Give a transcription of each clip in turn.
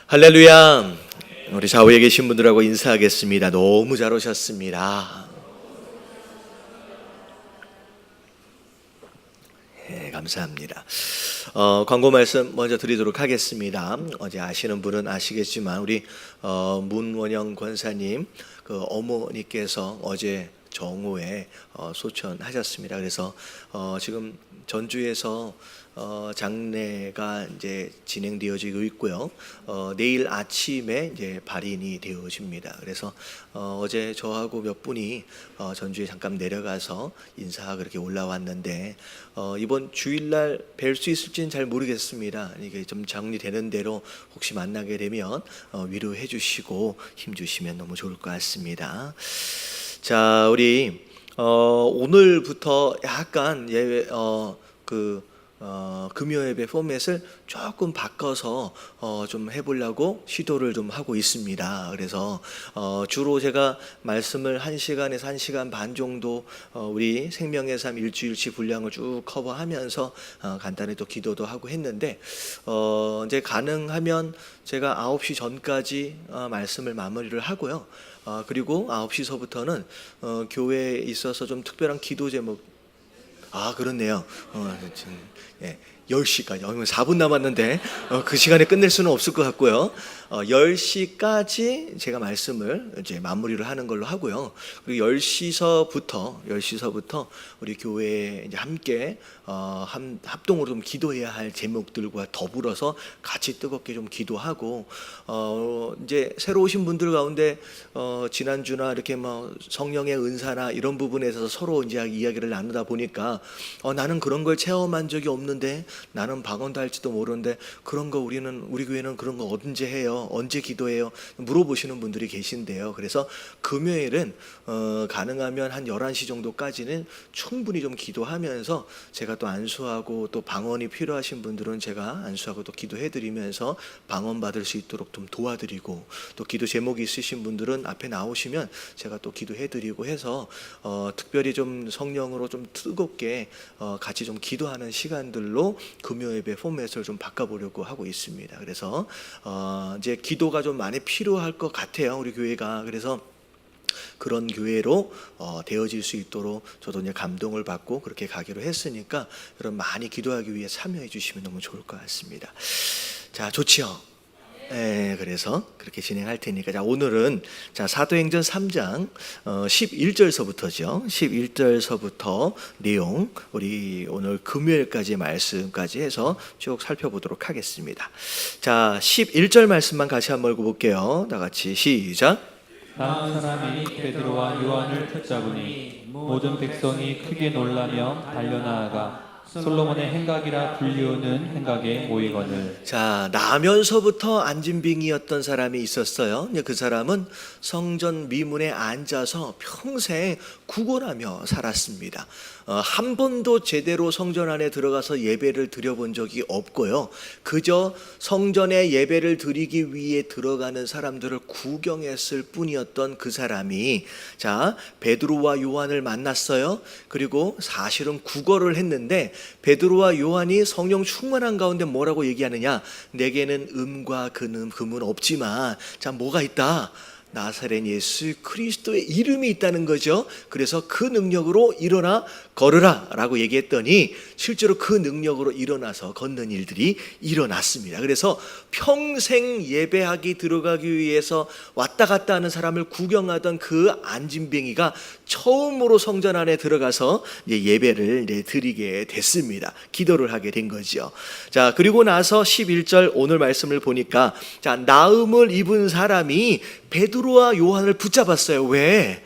할렐루야. 우리 좌우에 계신 분들하고 인사하겠습니다. 너무 잘 오셨습니다. 네, 감사합니다. 광고 말씀 먼저 드리도록 하겠습니다. 어제 아시는 분은 아시겠지만 우리 문원영 권사님 그 어머니께서 어제 정오에 소천하셨습니다. 그래서 지금 전주에서 장례가 이제 진행되어지고 있고요. 내일 아침에 이제 발인이 되어집니다. 그래서 어제 저하고 몇 분이 전주에 잠깐 내려가서 인사하고 그렇게 올라왔는데 이번 주일날 뵐 수 있을지는 잘 모르겠습니다. 이게 좀 정리되는 대로 혹시 만나게 되면 위로해 주시고 힘 주시면 너무 좋을 것 같습니다. 자, 우리 오늘부터 약간 예외 금요 예배 포맷을 조금 바꿔서 좀 해보려고 시도를 좀 하고 있습니다. 그래서 주로 제가 말씀을 1시간에서 1시간 반 정도 우리 생명의 삶 일주일치 분량을 쭉 커버하면서 간단히 또 기도도 하고 했는데 이제 가능하면 제가 9시 전까지 말씀을 마무리를 하고요. 그리고 9시서부터는 교회에 있어서 좀 특별한 기도 제목 그렇네요. 예, 10시까지 4분 남았는데 그 시간에 끝낼 수는 없을 것 같고요. 10시까지 제가 말씀을 이제 마무리를 하는 걸로 하고요. 그리고 10시서부터 우리 교회에 이제 함께 합동으로 좀 기도해야 할 제목들과 더불어서 같이 뜨겁게 좀 기도하고 이제 새로 오신 분들 가운데 지난주나 이렇게 뭐 성령의 은사나 이런 부분에 있어서 서로 이제 이야기를 나누다 보니까 나는 그런 걸 체험한 적이 없는데 나는 방언도 할지도 모르는데 그런 거 우리 교회는 그런 거 언제 해요? 언제 기도해요? 물어보시는 분들이 계신데요. 그래서 금요일은 가능하면 한 11시 정도까지는 충분히 좀 기도하면서 제가 또 안수하고 또 방언이 필요하신 분들은 제가 안수하고 또 기도해드리면서 방언 받을 수 있도록 좀 도와드리고 또 기도 제목이 있으신 분들은 앞에 나오시면 제가 또 기도해드리고 해서 특별히 좀 성령으로 좀 뜨겁게 같이 좀 기도하는 시간들로 금요 예배 포맷을 좀 바꿔보려고 하고 있습니다. 그래서 이제 기도가 좀 많이 필요할 것 같아요, 우리 교회가. 그래서 그런 교회로 되어질 수 있도록 저도 이제 감동을 받고 그렇게 가기로 했으니까 여러분 많이 기도하기 위해 참여해 주시면 너무 좋을 것 같습니다. 자, 좋지요? 네, 그래서 그렇게 진행할 테니까. 자, 오늘은 사도행전 3장 11절서부터죠. 11절서부터 내용 우리 오늘 금요일까지 말씀까지 해서 쭉 살펴보도록 하겠습니다. 자, 11절 말씀만 같이 한번 읽어볼게요. 다 같이 시작. 다음 사람이 베드로와 요한을 붙잡으니 모든 백성이 크게 놀라며 달려나아가 솔로몬의 행각이라 불리우는 행각에 모이거늘. 자, 나면서부터 안진뱅이였던 사람이 있었어요. 그 사람은 성전 미문에 앉아서 평생 구걸하며 살았습니다. 한 번도 제대로 성전 안에 들어가서 예배를 드려본 적이 없고요. 그저 성전에 예배를 드리기 위해 들어가는 사람들을 구경했을 뿐이었던 그 사람이 베드로와 요한을 만났어요. 그리고 사실은 구걸을 했는데 베드로와 요한이 성령 충만한 가운데 뭐라고 얘기하느냐? 내게는 음과 금은 없지만 뭐가 있다? 나사렛 예수 그리스도의 이름이 있다는 거죠. 그래서 그 능력으로 일어나 걸으라 라고 얘기했더니 실제로 그 능력으로 일어나서 걷는 일들이 일어났습니다. 그래서 평생 예배하기 들어가기 위해서 왔다 갔다 하는 사람을 구경하던 그 안진뱅이가 처음으로 성전 안에 들어가서 예배를 드리게 됐습니다. 기도를 하게 된 거죠. 자, 그리고 나서 11절 오늘 말씀을 보니까 나음을 입은 사람이 베드로와 요한을 붙잡았어요. 왜?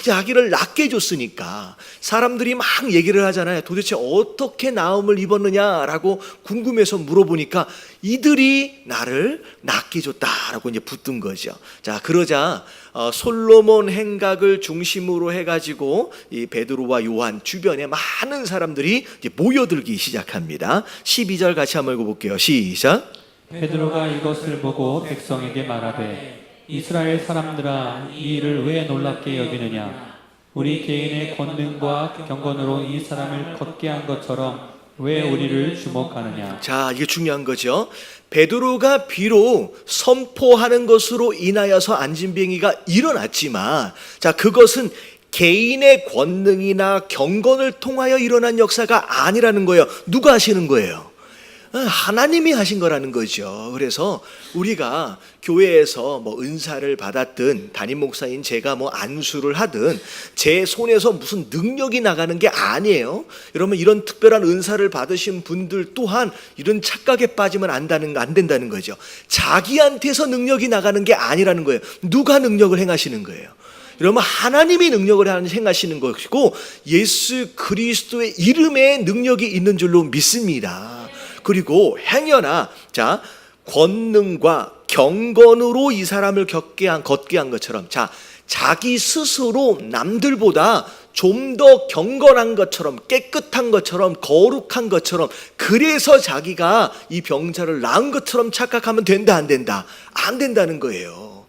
자기를 낫게 해줬으니까. 사람들이 막 얘기를 하잖아요. 도대체 어떻게 나음을 입었느냐라고 궁금해서 물어보니까 이들이 나를 낫게 해줬다라고 이제 붙든 거죠. 자, 그러자 솔로몬 행각을 중심으로 해가지고 이 베드로와 요한 주변에 많은 사람들이 이제 모여들기 시작합니다. 12절 같이 한번 읽어볼게요. 시작. 베드로가 이것을 보고 백성에게 말하되 이스라엘 사람들아, 이 일을 왜 놀랍게 여기느냐? 우리 개인의 권능과 경건으로 이 사람을 걷게 한 것처럼 왜 우리를 주목하느냐. 자, 이게 중요한 거죠. 베드로가 비록 선포하는 것으로 인하여서 안진뱅이가 일어났지만, 자, 그것은 개인의 권능이나 경건을 통하여 일어난 역사가 아니라는 거예요. 누가 하시는 거예요? 하나님이 하신 거라는 거죠. 그래서 우리가 교회에서 뭐 은사를 받았든 담임 목사인 제가 뭐 안수를 하든 제 손에서 무슨 능력이 나가는 게 아니에요. 여러분, 이런 특별한 은사를 받으신 분들 또한 이런 착각에 빠지면 안 된다는 거죠. 자기한테서 능력이 나가는 게 아니라는 거예요. 누가 능력을 행하시는 거예요? 여러분, 하나님이 능력을 행하시는 것이고 예수 그리스도의 이름에 능력이 있는 줄로 믿습니다. 그리고 행여나, 자, 권능과 경건으로 이 사람을 걷게 한 것처럼, 자, 자기 스스로 남들보다 좀 더 경건한 것처럼, 깨끗한 것처럼, 거룩한 것처럼, 그래서 자기가 이 병자를 낳은 것처럼 착각하면 된다, 안 된다? 안 된다는 거예요.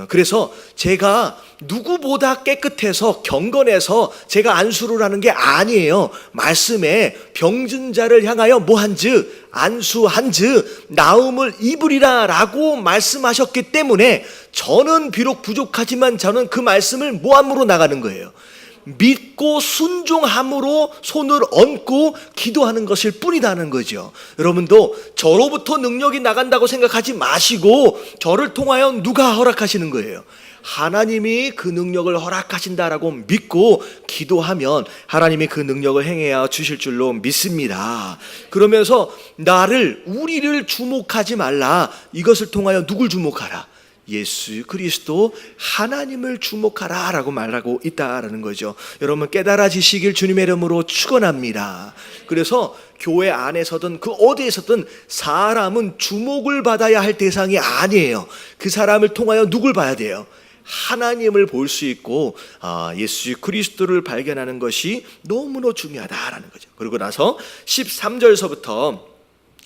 그래서 제가 누구보다 깨끗해서 경건해서 제가 안수를 하는 게 아니에요. 말씀에 병든 자를 향하여 뭐한즉 안수한즉 나음을 입으리라 라고 말씀하셨기 때문에 저는 비록 부족하지만 저는 그 말씀을 뭐함으로 나가는 거예요? 믿고 순종함으로 손을 얹고 기도하는 것일 뿐이라는 거죠. 여러분도 저로부터 능력이 나간다고 생각하지 마시고 저를 통하여 누가 허락하시는 거예요? 하나님이 그 능력을 허락하신다라고 믿고 기도하면 하나님이 그 능력을 행해 주실 줄로 믿습니다. 그러면서 우리를 주목하지 말라. 이것을 통하여 누굴 주목하라? 예수 그리스도 하나님을 주목하라 라고 말하고 있다라는 거죠. 여러분, 깨달아지시길 주님의 이름으로 축원합니다. 그래서 교회 안에서든 그 어디에서든 사람은 주목을 받아야 할 대상이 아니에요. 그 사람을 통하여 누굴 봐야 돼요? 하나님을 볼 수 있고 예수 그리스도를 발견하는 것이 너무나 중요하다라는 거죠. 그리고 나서 13절서부터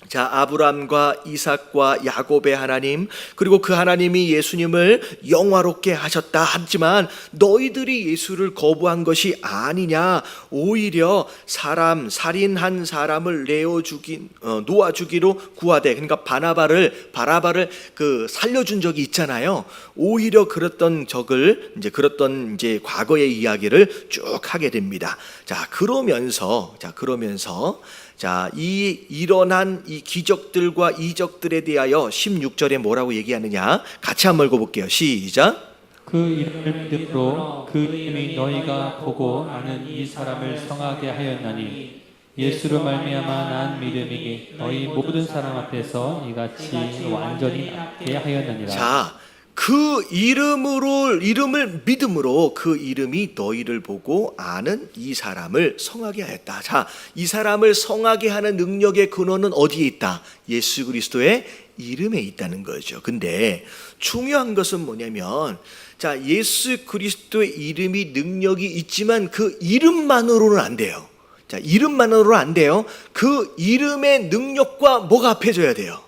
자, 아브람과 이삭과 야곱의 하나님, 그리고 그 하나님이 예수님을 영화롭게 하셨다 하지만 너희들이 예수를 거부한 것이 아니냐, 오히려 살인한 사람을 놓아주기로 구하되, 그러니까 바라바를 살려준 적이 있잖아요. 오히려 그랬던 과거의 이야기를 쭉 하게 됩니다. 그러면서 일어난 이 기적들과 이적들에 대하여 16절에 뭐라고 얘기하느냐, 같이 한번 읽어볼게요. 시작. 그 이름을 믿음으로 그 이름이 너희가 보고 아는 이 사람을 성하게 하였나니 예수로 말미암아 난 믿음이 너희 모든 사람 앞에서 이같이 완전히 낫게 하였느니라. 자, 그 이름을 믿음으로 그 이름이 너희를 보고 아는 이 사람을 성하게 하였다. 자, 이 사람을 성하게 하는 능력의 근원은 어디에 있다? 예수 그리스도의 이름에 있다는 거죠. 근데 중요한 것은 뭐냐면, 자, 예수 그리스도의 이름이 능력이 있지만 그 이름만으로는 안 돼요. 자, 이름만으로는 안 돼요. 그 이름의 능력과 뭐가 합해져야 돼요?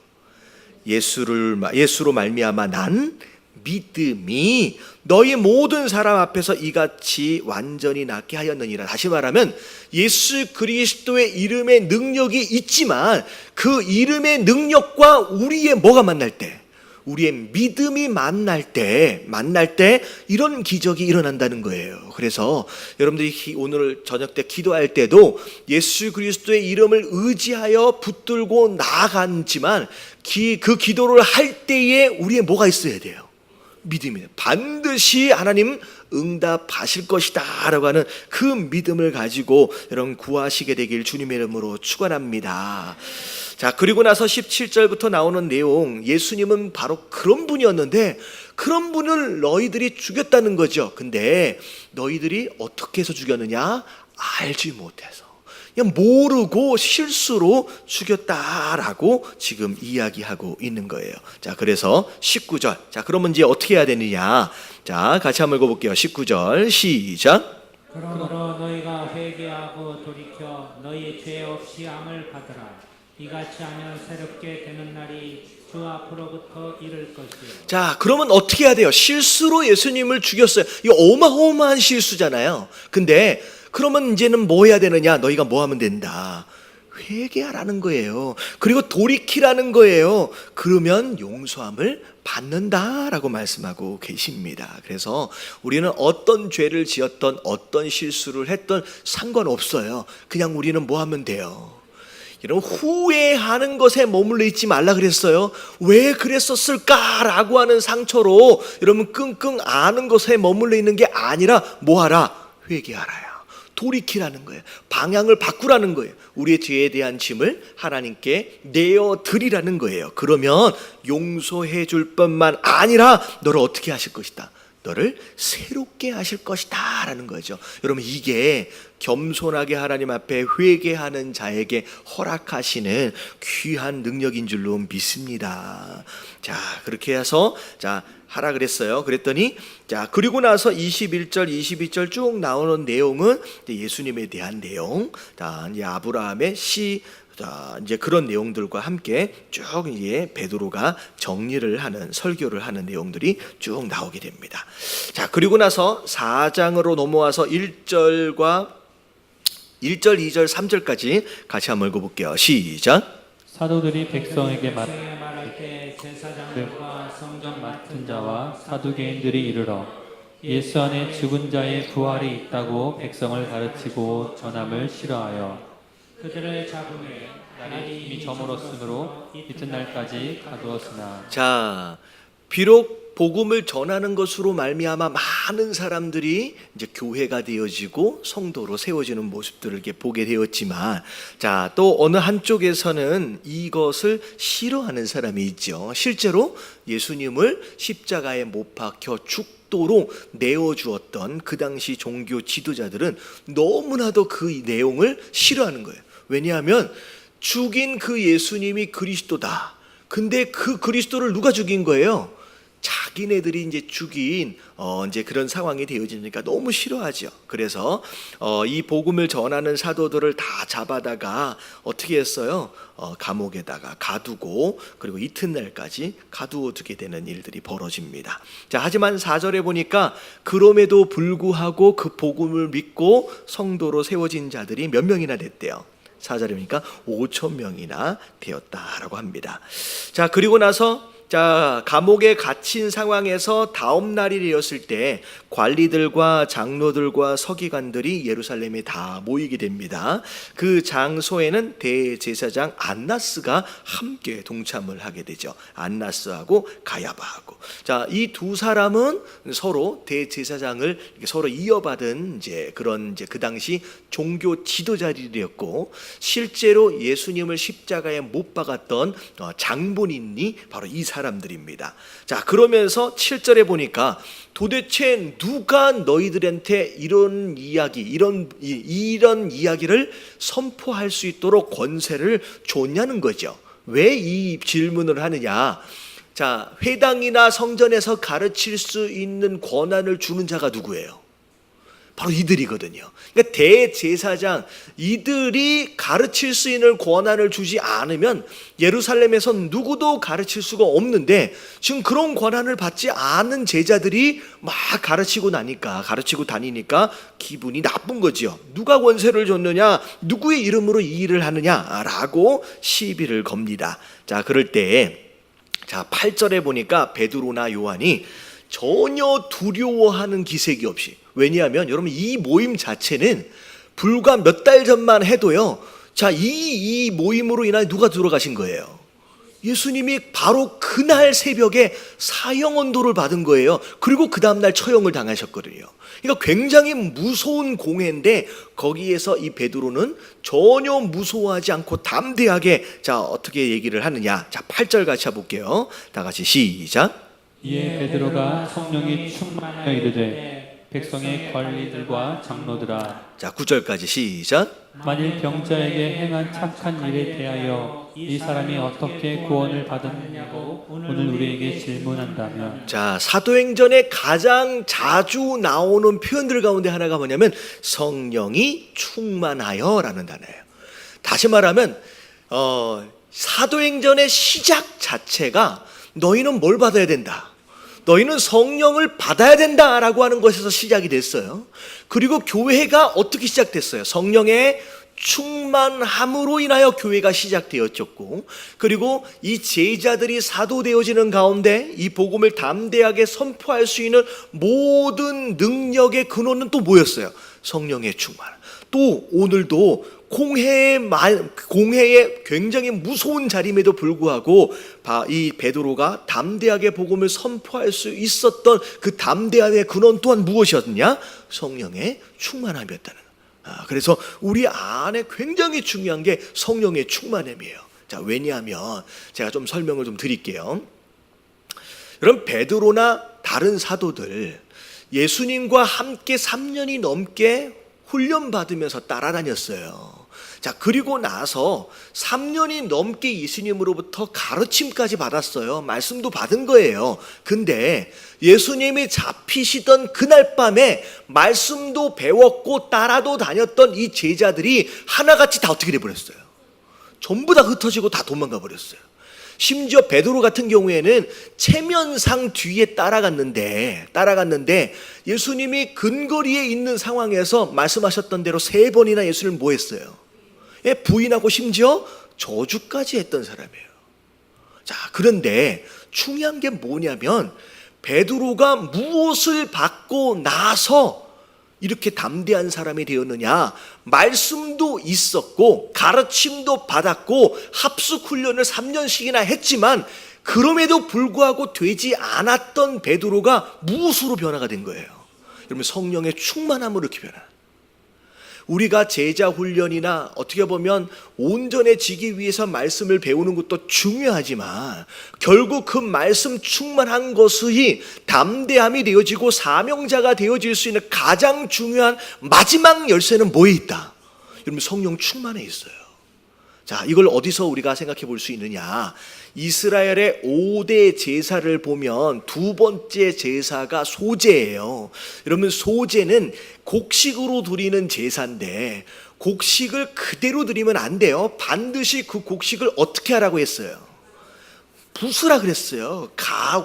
예수로 말미암아 난 믿음이 너희 모든 사람 앞에서 이같이 완전히 낫게 하였느니라. 다시 말하면 예수 그리스도의 이름의 능력이 있지만 그 이름의 능력과 우리의 뭐가 만날 때, 우리의 믿음이 만날 때 이런 기적이 일어난다는 거예요. 그래서 여러분들이 오늘 저녁 때 기도할 때도 예수 그리스도의 이름을 의지하여 붙들고 나아가지만 그 기도를 할 때에 우리의 뭐가 있어야 돼요? 믿음이에요. 반드시 하나님 응답하실 것이다 라고 하는 그 믿음을 가지고 여러분 구하시게 되길 주님의 이름으로 축원합니다. 자, 그리고 나서 17절부터 나오는 내용, 예수님은 바로 그런 분이었는데 그런 분을 너희들이 죽였다는 거죠. 근데 너희들이 어떻게 해서 죽였느냐? 알지 못해서, 그냥 모르고 실수로 죽였다라고 지금 이야기하고 있는 거예요. 자, 그래서 19절. 자, 그러면 이제 어떻게 해야 되느냐? 자, 같이 한번 읽어볼게요. 19절 시작. 그러므로 너희가 회개하고 돌이켜 너희 죄 없이 암을 받으라. 이같이 하면 새롭게 되는 날이 주 앞으로부터 이를 것이요. 자, 그러면 어떻게 해야 돼요? 실수로 예수님을 죽였어요. 이거 어마어마한 실수잖아요. 근데 그러면 이제는 뭐 해야 되느냐? 너희가 뭐 하면 된다? 회개하라는 거예요. 그리고 돌이키라는 거예요. 그러면 용서함을 받는다라고 말씀하고 계십니다. 그래서 우리는 어떤 죄를 지었던 어떤 실수를 했던 상관없어요. 그냥 우리는 뭐 하면 돼요? 여러분, 후회하는 것에 머물러 있지 말라 그랬어요. 왜 그랬었을까라고 하는 상처로 여러분 끙끙 앓는 것에 머물러 있는 게 아니라 뭐 하라? 회개하라요. 돌이키라는 거예요. 방향을 바꾸라는 거예요. 우리의 죄에 대한 짐을 하나님께 내어드리라는 거예요. 그러면 용서해 줄 뿐만 아니라 너를 어떻게 하실 것이다? 너를 새롭게 하실 것이다 라는 거죠. 여러분, 이게 겸손하게 하나님 앞에 회개하는 자에게 허락하시는 귀한 능력인 줄로 믿습니다. 자, 그렇게 해서 하라 그랬어요. 그랬더니 그리고 나서 21절, 22절 쭉 나오는 내용은 예수님에 대한 내용. 이제 아브라함의 이제 그런 내용들과 함께 쭉 이제 베드로가 정리를 하는, 설교를 하는 내용들이 쭉 나오게 됩니다. 그리고 나서 4장으로 넘어와서 1절, 2절, 3절까지 같이 한번 읽어볼게요. 시작. 사도들이 백성에게 말할 때 제사장들과 성전 맡은 자와 사두개인들이 이르러 예수 안에 죽은 자의 부활이 있다고 백성을 가르치고 전함을 싫어하여 그들을 잡으매 날이 이미 저물었으므로 이튿날까지 가두었으나. 자, 비록 복음을 전하는 것으로 말미암아 많은 사람들이 이제 교회가 되어지고 성도로 세워지는 모습들을 이렇게 보게 되었지만, 또 어느 한쪽에서는 이것을 싫어하는 사람이 있죠. 실제로 예수님을 십자가에 못 박혀 죽도록 내어주었던 그 당시 종교 지도자들은 너무나도 그 내용을 싫어하는 거예요. 왜냐하면 죽인 그 예수님이 그리스도다. 근데 그 그리스도를 누가 죽인 거예요? 자기네들이 이제 죽인 이제 그런 상황이 되어지니까 너무 싫어하죠. 그래서 이 복음을 전하는 사도들을 다 잡아다가 어떻게 했어요? 감옥에다가 가두고, 그리고 이튿날까지 가두어 두게 되는 일들이 벌어집니다. 하지만 4절에 보니까 그럼에도 불구하고 그 복음을 믿고 성도로 세워진 자들이 몇 명이나 됐대요? 4절에 보니까 5,000명이나 되었다라고 합니다. 그리고 나서 감옥에 갇힌 상황에서 다음 날이 되었을 때 관리들과 장로들과 서기관들이 예루살렘에 다 모이게 됩니다. 그 장소에는 대제사장 안나스가 함께 동참을 하게 되죠. 안나스하고 가야바하고. 이 두 사람은 서로 대제사장을 서로 이어받은 이제 그런 이제 그 당시 종교 지도자들이었고, 실제로 예수님을 십자가에 못 박았던 장본인이 바로 이 사람들입니다. 그러면서 7절에 보니까 도대체 누가 너희들한테 이런 이야기, 이런 이야기를 선포할 수 있도록 권세를 줬냐는 거죠. 왜 이 질문을 하느냐? 회당이나 성전에서 가르칠 수 있는 권한을 주는 자가 누구예요? 바로 이들이거든요. 그러니까 대제사장, 이들이 가르칠 수 있는 권한을 주지 않으면 예루살렘에서 누구도 가르칠 수가 없는데, 지금 그런 권한을 받지 않은 제자들이 막 가르치고 다니니까 기분이 나쁜 거지요. 누가 권세를 줬느냐, 누구의 이름으로 이 일을 하느냐라고 시비를 겁니다. 그럴 때 8절에 보니까 베드로나 요한이 전혀 두려워하는 기색이 없이, 왜냐하면 여러분 이 모임 자체는 불과 몇 달 전만 해도요, 이 모임으로 인하여 누가 들어가신 거예요? 예수님이 바로 그날 새벽에 사형 언도를 받은 거예요. 그리고 그 다음날 처형을 당하셨거든요. 그러니까 굉장히 무서운 공회인데, 거기에서 이 베드로는 전혀 무서워하지 않고 담대하게 어떻게 얘기를 하느냐. 8절 같이 해볼게요. 다 같이 시작. 이에 베드로가 성령이 충만하여 이르되 백성의 관리들과 장로들아. 9절까지 시작. 만일 병자에게 행한 착한 일에 대하여 이 사람이 어떻게 구원을 받았느냐고 오늘 우리에게 질문한다면. 사도행전에 가장 자주 나오는 표현들 가운데 하나가 뭐냐면 성령이 충만하여 라는 단어예요. 다시 말하면 사도행전의 시작 자체가 너희는 뭘 받아야 된다? 너희는 성령을 받아야 된다라고 하는 것에서 시작이 됐어요. 그리고 교회가 어떻게 시작됐어요? 성령의 충만함으로 인하여 교회가 시작되었었고, 그리고 이 제자들이 사도 되어지는 가운데 이 복음을 담대하게 선포할 수 있는 모든 능력의 근원은 또 뭐였어요? 성령의 충만. 또 오늘도 공회의 굉장히 무서운 자림에도 불구하고 이 베드로가 담대하게 복음을 선포할 수 있었던 그 담대함의 근원 또한 무엇이었냐? 성령의 충만함이었다는. 그래서 우리 안에 굉장히 중요한 게 성령의 충만함이에요. 자, 왜냐하면 제가 좀 설명을 좀 드릴게요. 여러분, 베드로나 다른 사도들 예수님과 함께 3년이 넘게 훈련받으면서 따라다녔어요. 자, 그리고 나서 3년이 넘게 예수님으로부터 가르침까지 받았어요. 말씀도 받은 거예요. 근데 예수님이 잡히시던 그날 밤에 말씀도 배웠고 따라도 다녔던 이 제자들이 하나같이 다 어떻게 돼버렸어요? 전부 다 흩어지고 다 도망가 버렸어요. 심지어 베드로 같은 경우에는 체면상 뒤에 따라갔는데 예수님이 근거리에 있는 상황에서 말씀하셨던 대로 3번이나 예수를 뭐 했어요? 부인하고 심지어 저주까지 했던 사람이에요. 자, 그런데 중요한 게 뭐냐면 베드로가 무엇을 받고 나서 이렇게 담대한 사람이 되었느냐? 말씀도 있었고 가르침도 받았고 합숙 훈련을 3년씩이나 했지만 그럼에도 불구하고 되지 않았던 베드로가 무엇으로 변화가 된 거예요? 여러분, 성령의 충만함으로 이렇게 변화. 우리가 제자 훈련이나 어떻게 보면 온전해지기 위해서 말씀을 배우는 것도 중요하지만 결국 그 말씀 충만한 것이 담대함이 되어지고 사명자가 되어질 수 있는 가장 중요한 마지막 열쇠는 뭐에 있다? 여러분, 성령 충만에 있어요. 자, 이걸 어디서 우리가 생각해 볼 수 있느냐? 이스라엘의 5대 제사를 보면 두 번째 제사가 소제예요. 여러분, 소제는 곡식으로 드리는 제사인데 곡식을 그대로 드리면 안 돼요. 반드시 그 곡식을 어떻게 하라고 했어요? 부수라 그랬어요.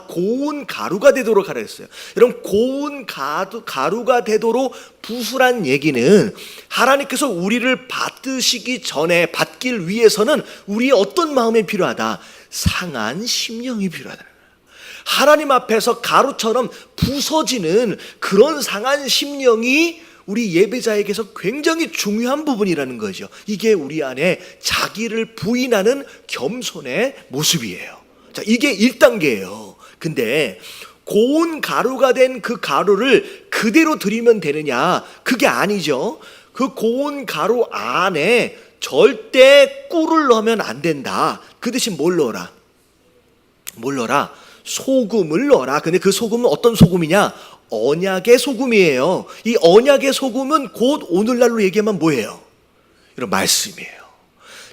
고운 가루가 되도록 하라 했어요. 여러분, 고운 가루가 되도록 부수란 얘기는 하나님께서 우리를 받기 위해서는 우리의 어떤 마음이 필요하다? 상한 심령이 필요하다. 하나님 앞에서 가루처럼 부서지는 그런 상한 심령이 우리 예배자에게서 굉장히 중요한 부분이라는 거죠. 이게 우리 안에 자기를 부인하는 겸손의 모습이에요. 자, 이게 1단계예요. 근데 고운 가루가 된 그 가루를 그대로 드리면 되느냐? 그게 아니죠. 그 고운 가루 안에 절대 꿀을 넣으면 안 된다. 그 대신 뭘 넣어라? 소금을 넣어라. 근데 그 소금은 어떤 소금이냐? 언약의 소금이에요. 이 언약의 소금은 곧 오늘날로 얘기하면 뭐예요? 이런 말씀이에요.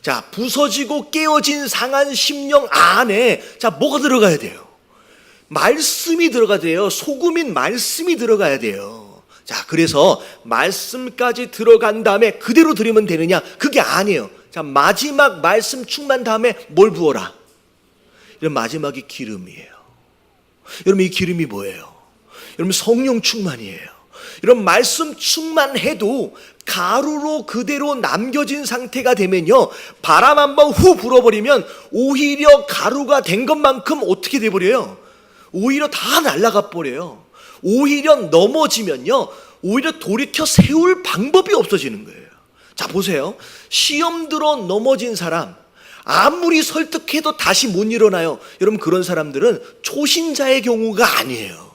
자, 부서지고 깨어진 상한 심령 안에 자, 뭐가 들어가야 돼요? 말씀이 들어가야 돼요. 소금인 말씀이 들어가야 돼요. 자, 그래서 말씀까지 들어간 다음에 그대로 드리면 되느냐? 그게 아니에요. 자, 마지막 말씀 충만 다음에 뭘 부어라? 이런 마지막이 기름이에요. 여러분, 이 기름이 뭐예요? 여러분, 성령 충만이에요. 이런 말씀 충만해도 가루로 그대로 남겨진 상태가 되면요, 바람 한번 후 불어버리면 오히려 가루가 된 것만큼 어떻게 돼버려요? 오히려 다 날아가 버려요. 오히려 넘어지면요, 오히려 돌이켜 세울 방법이 없어지는 거예요. 자, 보세요. 시험 들어 넘어진 사람 아무리 설득해도 다시 못 일어나요. 여러분, 그런 사람들은 초신자의 경우가 아니에요.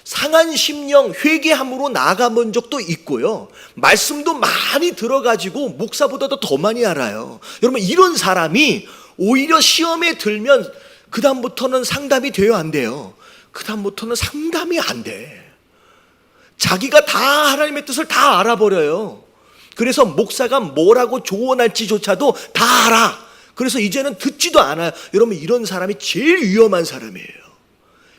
상한 심령 회개함으로 나아가본 적도 있고요, 말씀도 많이 들어가지고 목사보다도 더 많이 알아요. 여러분, 이런 사람이 오히려 시험에 들면 그 다음부터는 상담이 돼요, 안 돼요? 그 다음부터는 상담이 안 돼. 자기가 다 하나님의 뜻을 다 알아버려요. 그래서 목사가 뭐라고 조언할지조차도 다 알아. 그래서 이제는 듣지도 않아요. 여러분, 이런 사람이 제일 위험한 사람이에요.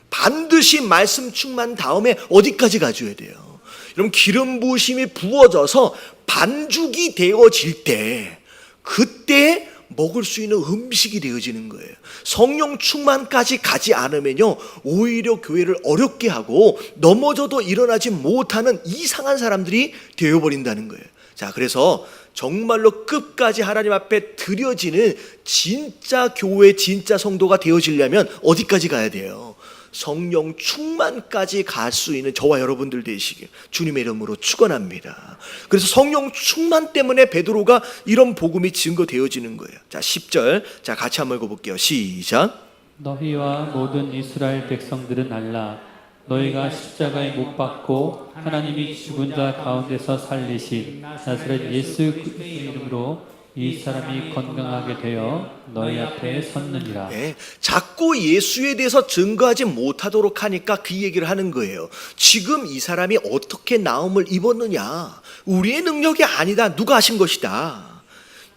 반드시 말씀 충만 다음에 어디까지 가줘야 돼요? 여러분, 기름 부으심이 부어져서 반죽이 되어질 때 그때 먹을 수 있는 음식이 되어지는 거예요. 성령 충만까지 가지 않으면요, 오히려 교회를 어렵게 하고 넘어져도 일어나지 못하는 이상한 사람들이 되어버린다는 거예요. 자, 그래서 정말로 끝까지 하나님 앞에 드려지는 진짜 교회, 진짜 성도가 되어지려면 어디까지 가야 돼요? 성령 충만까지 갈 수 있는 저와 여러분들 되시길 주님의 이름으로 축원합니다. 그래서 성령 충만 때문에 베드로가 이런 복음이 증거되어지는 거예요. 자, 10절. 자, 같이 한번 읽어볼게요. 시작. 너희와 모든 이스라엘 백성들은 알라. 너희가 십자가에 못 박고 하나님이 죽은 자 가운데서 살리신 나사렛 예수 그리스도의 이름으로 이 사람이 건강하게 되어 너희 앞에 섰느니라. 네, 자꾸 예수에 대해서 증거하지 못하도록 하니까 그 얘기를 하는 거예요. 지금 이 사람이 어떻게 나음을 입었느냐? 우리의 능력이 아니다. 누가 하신 것이다.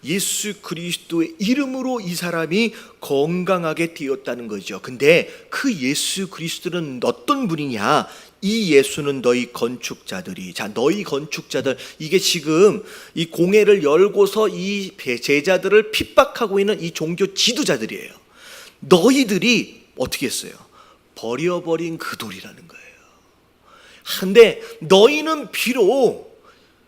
예수 그리스도의 이름으로 이 사람이 건강하게 되었다는 거죠. 근데 그 예수 그리스도는 어떤 분이냐? 이 예수는 너희 건축자들이, 자, 너희 건축자들, 이게 지금 이 공회를 열고서 이 제자들을 핍박하고 있는 이 종교 지도자들이에요. 너희들이 어떻게 했어요? 버려버린 그 돌이라는 거예요. 근데 너희는 비록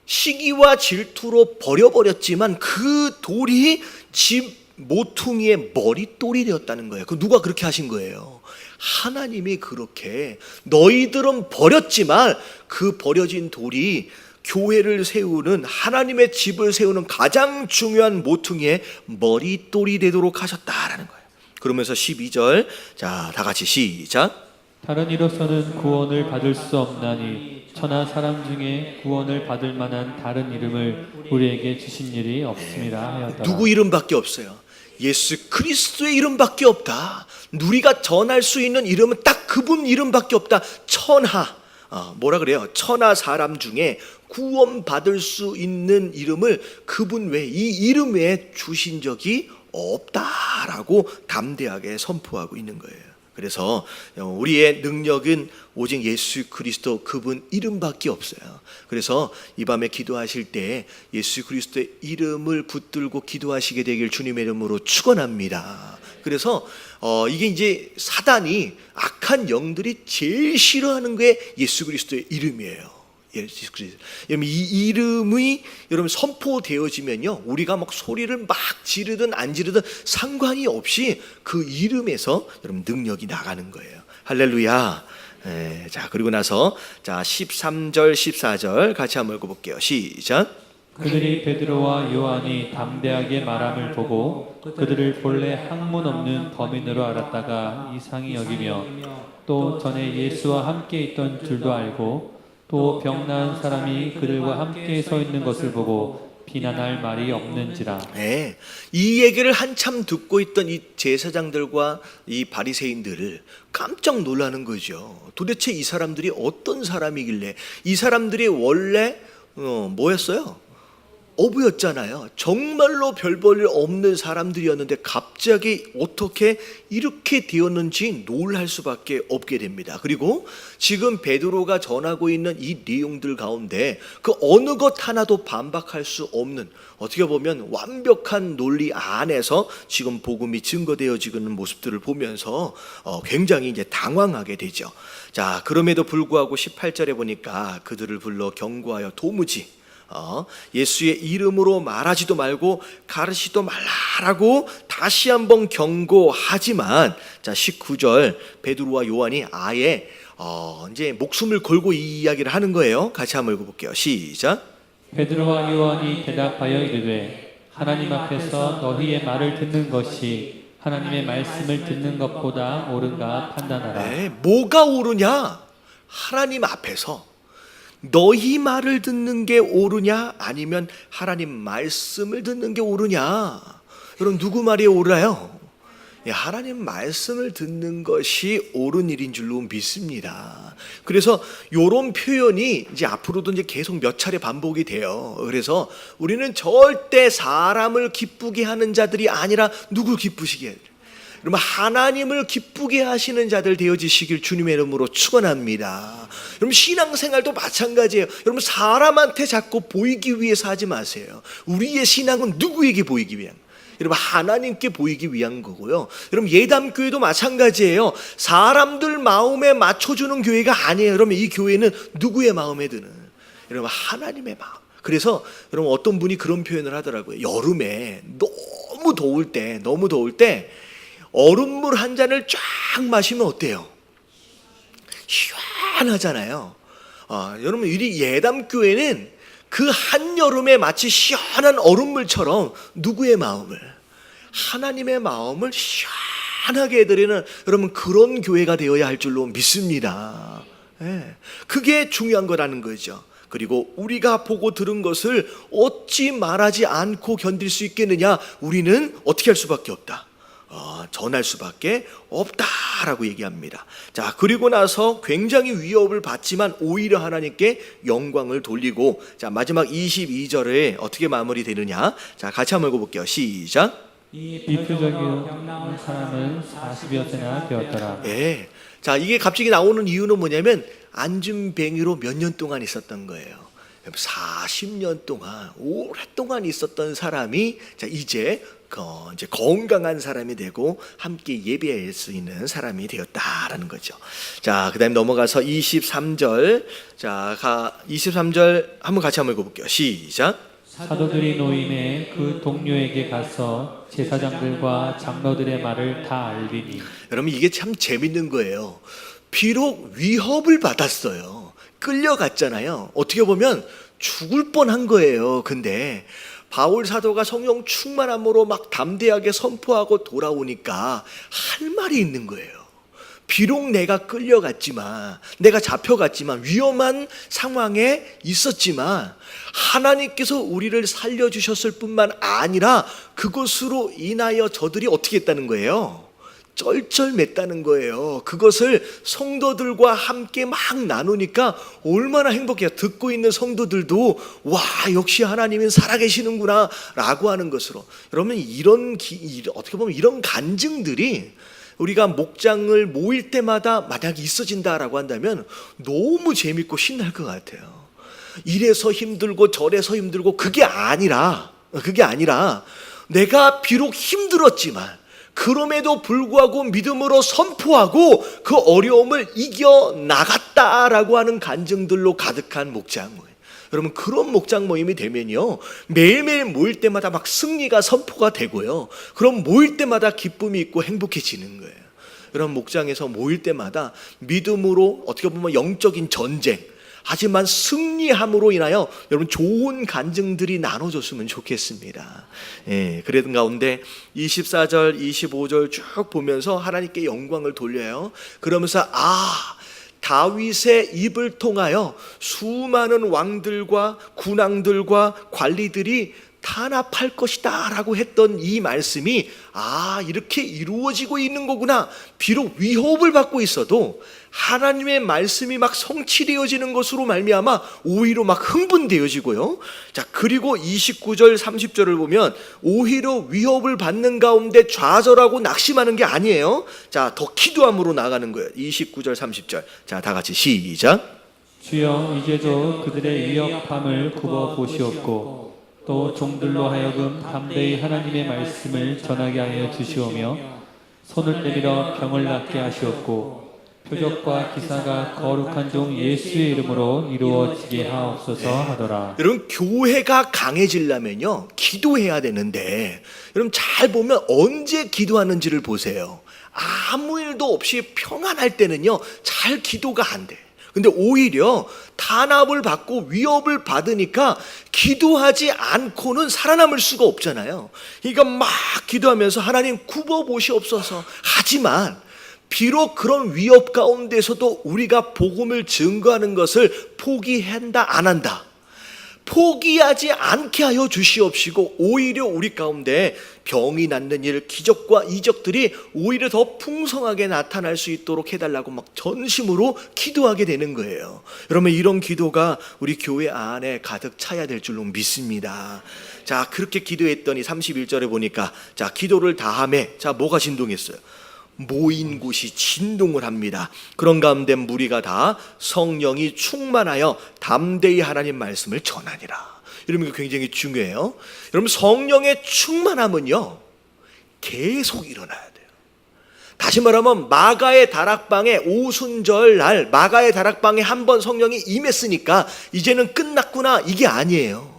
시기와 질투로 버려버렸지만 그 돌이 집 모퉁이의 머릿돌이 되었다는 거예요. 그 누가 그렇게 하신 거예요? 하나님이 그렇게. 너희들은 버렸지만 그 버려진 돌이 교회를 세우는, 하나님의 집을 세우는 가장 중요한 모퉁이의 머릿돌이 되도록 하셨다라는 거예요. 그러면서 12절, 자, 다 같이 시작. 다른 이로서는 구원을 받을 수 없나니 천하 사람 중에 구원을 받을 만한 다른 이름을 우리에게 주신 일이 없음이라 하였다. 누구 이름밖에 없어요. 예수 그리스도의 이름밖에 없다. 우리가 전할 수 있는 이름은 딱 그분 이름밖에 없다. 천하, 뭐라 그래요? 천하 사람 중에 구원받을 수 있는 이름을 그분 외에, 이 이름 외에 주신 적이 없다라고 담대하게 선포하고 있는 거예요. 그래서 우리의 능력은 오직 예수 그리스도 그분 이름밖에 없어요. 그래서 이 밤에 기도하실 때 예수 그리스도의 이름을 붙들고 기도하시게 되길 주님의 이름으로 축원합니다. 그래서 이게 이제 사단이, 악한 영들이 제일 싫어하는 게 예수 그리스도의 이름이에요. 예수 그리스도. 여러분, 이 이름이 여러분 선포되어지면요, 우리가 막 소리를 막 지르든 안 지르든 상관이 없이 그 이름에서 여러분 능력이 나가는 거예요. 할렐루야. 자, 그리고 나서 자 13절 14절 같이 한번 읽어볼게요. 시작. 그들이 베드로와 요한이 담대하게 말함을 보고 그들을 본래 학문 없는 범인으로 알았다가 이상히 여기며 또 전에 예수와 함께 있던 줄도 알고 또 병나은 사람이 그들과 함께 서 있는 것을 보고 비난할 말이 없는지라. 네, 이 얘기를 한참 듣고 있던 이 제사장들과 이 바리새인들을 깜짝 놀라는 거죠. 도대체 이 사람들이 어떤 사람이길래, 이 사람들이 원래 뭐였어요? 어부였잖아요. 정말로 별 볼 일 없는 사람들이었는데 갑자기 어떻게 이렇게 되었는지 놀랄 수밖에 없게 됩니다. 그리고 지금 베드로가 전하고 있는 이 내용들 가운데 그 어느 것 하나도 반박할 수 없는, 어떻게 보면 완벽한 논리 안에서 지금 복음이 증거되어지는 모습들을 보면서 굉장히 이제 당황하게 되죠. 자, 그럼에도 불구하고 18절에 보니까 그들을 불러 경고하여 도무지 예수의 이름으로 말하지도 말고 가르치도 말라라고 다시 한번 경고하지만, 자 19절 베드로와 요한이 아예 이제 목숨을 걸고 이 이야기를 하는 거예요. 같이 한번 읽어볼게요. 시작. 베드로와 요한이 대답하여 이르되 하나님 앞에서 너희의 말을 듣는 것이 하나님의 말씀을 듣는 것보다 옳은가 판단하라. 네, 뭐가 옳으냐? 하나님 앞에서 너희 말을 듣는 게 옳으냐, 아니면 하나님 말씀을 듣는 게 옳으냐? 여러분, 누구 말이 옳아요? 하나님 말씀을 듣는 것이 옳은 일인 줄로 믿습니다. 그래서 이런 표현이 이제 앞으로도 이제 계속 몇 차례 반복이 돼요. 그래서 우리는 절대 사람을 기쁘게 하는 자들이 아니라 누구 기쁘시게 해요? 여러분, 하나님을 기쁘게 하시는 자들 되어지시길 주님의 이름으로 축원합니다. 여러분, 신앙생활도 마찬가지예요. 여러분, 사람한테 자꾸 보이기 위해서 하지 마세요. 우리의 신앙은 누구에게 보이기 위한, 여러분 하나님께 보이기 위한 거고요. 여러분, 예담교회도 마찬가지예요. 사람들 마음에 맞춰주는 교회가 아니에요. 여러분, 이 교회는 누구의 마음에 드는, 여러분 하나님의 마음. 그래서 여러분 어떤 분이 그런 표현을 하더라고요. 여름에 너무 더울 때 얼음물 한 잔을 쫙 마시면 어때요? 시원하잖아요. 여러분 우리 예담교회는 그 한여름에 마치 시원한 얼음물처럼 누구의 마음을? 하나님의 마음을 시원하게 해드리는 여러분 그런 교회가 되어야 할 줄로 믿습니다. 그게 중요한 거라는 거죠. 그리고 우리가 보고 들은 것을 어찌 말하지 않고 견딜 수 있겠느냐? 우리는 어떻게 할 수밖에 없다. 전할 수밖에 없다라고 얘기합니다. 자, 그리고 나서 굉장히 위협을 받지만 오히려 하나님께 영광을 돌리고, 자, 마지막 22절에 어떻게 마무리되느냐? 자, 같이 한번 읽어볼게요. 시작. 이 비표적인 사람은 40여 세나 되었더라. 예. 자, 이게 갑자기 나오는 이유는 뭐냐면 안진뱅이로 몇 년 동안 있었던 거예요. 40년 동안 오랫동안 있었던 사람이 자 이제 건강한 사람이 되고 함께 예배할 수 있는 사람이 되었다라는 거죠. 자, 그다음에 넘어가서 23절. 자, 23절 한번 같이 한번 읽어볼게요. 시작. 사도들이 노임에 그 동료에게 가서 제사장들과 장로들의 말을 다 알리니. 여러분 이게 참 재밌는 거예요. 비록 위협을 받았어요. 끌려갔잖아요. 어떻게 보면 죽을 뻔한 거예요. 근데 바울 사도가 성령 충만함으로 막 담대하게 선포하고 돌아오니까 할 말이 있는 거예요. 비록 내가 끌려갔지만, 내가 잡혀갔지만, 위험한 상황에 있었지만 하나님께서 우리를 살려주셨을 뿐만 아니라 그것으로 인하여 저들이 어떻게 했다는 거예요? 쩔쩔맸다는 거예요. 그것을 성도들과 함께 막 나누니까 얼마나 행복해요. 듣고 있는 성도들도 와, 역시 하나님은 살아계시는구나 라고 하는 것으로. 여러분 어떻게 보면 이런 간증들이 우리가 목장을 모일 때마다 만약에 있어진다라고 한다면 너무 재밌고 신날 것 같아요. 이래서 힘들고 저래서 힘들고 그게 아니라 내가 비록 힘들었지만 그럼에도 불구하고 믿음으로 선포하고 그 어려움을 이겨나갔다라고 하는 간증들로 가득한 목장 모임. 여러분 그런 목장 모임이 되면요 매일매일 모일 때마다 막 승리가 선포가 되고요, 그럼 모일 때마다 기쁨이 있고 행복해지는 거예요. 여러분 목장에서 모일 때마다 믿음으로 어떻게 보면 영적인 전쟁, 하지만 승리함으로 인하여 여러분 좋은 간증들이 나눠졌으면 좋겠습니다. 예, 그랬던 가운데 24절 25절 쭉 보면서 하나님께 영광을 돌려요. 그러면서 다윗의 입을 통하여 수많은 왕들과 군왕들과 관리들이 탄압할 것이다 라고 했던 이 말씀이 이렇게 이루어지고 있는 거구나. 비록 위협을 받고 있어도 하나님의 말씀이 막 성취되어지는 것으로 말미암아 오히려 막 흥분되어지고요. 자, 그리고 29절 30절을 보면 오히려 위협을 받는 가운데 좌절하고 낙심하는 게 아니에요. 자, 더 기도함으로 나가는 거예요. 29절 30절. 자, 다 같이 시작. 주여 이제도 그들의 위협함을 굽어 보시옵고 또 종들로 하여금 담대히 하나님의 말씀을 전하게 하여 주시오며 손을 내밀어 병을 낫게 하시옵고 표적과 기사가 거룩한 종 예수의 이름으로 이루어지게 하옵소서 하더라. 여러분 교회가 강해지려면요 기도해야 되는데, 여러분 잘 보면 언제 기도하는지를 보세요. 아무 일도 없이 평안할 때는요 잘 기도가 안 돼. 근데 오히려 탄압을 받고 위협을 받으니까 기도하지 않고는 살아남을 수가 없잖아요. 그러니까 막 기도하면서 하나님 굽어보시옵소서. 하지만 비록 그런 위협 가운데서도 우리가 복음을 증거하는 것을 포기한다 안 한다, 포기하지 않게 하여 주시옵시고 오히려 우리 가운데 병이 낫는 일, 기적과 이적들이 오히려 더 풍성하게 나타날 수 있도록 해달라고 막 전심으로 기도하게 되는 거예요. 여러분 이런 기도가 우리 교회 안에 가득 차야 될 줄로 믿습니다. 자, 그렇게 기도했더니 31절에 보니까 자, 기도를 다함에 자, 뭐가 진동했어요? 모인 곳이 진동을 합니다. 그런 가운데 무리가 다 성령이 충만하여 담대히 하나님 말씀을 전하니라. 여러분 이거 굉장히 중요해요. 여러분 성령의 충만함은요 계속 일어나야 돼요. 다시 말하면 마가의 다락방에 오순절 날 마가의 다락방에 한번 성령이 임했으니까 이제는 끝났구나, 이게 아니에요.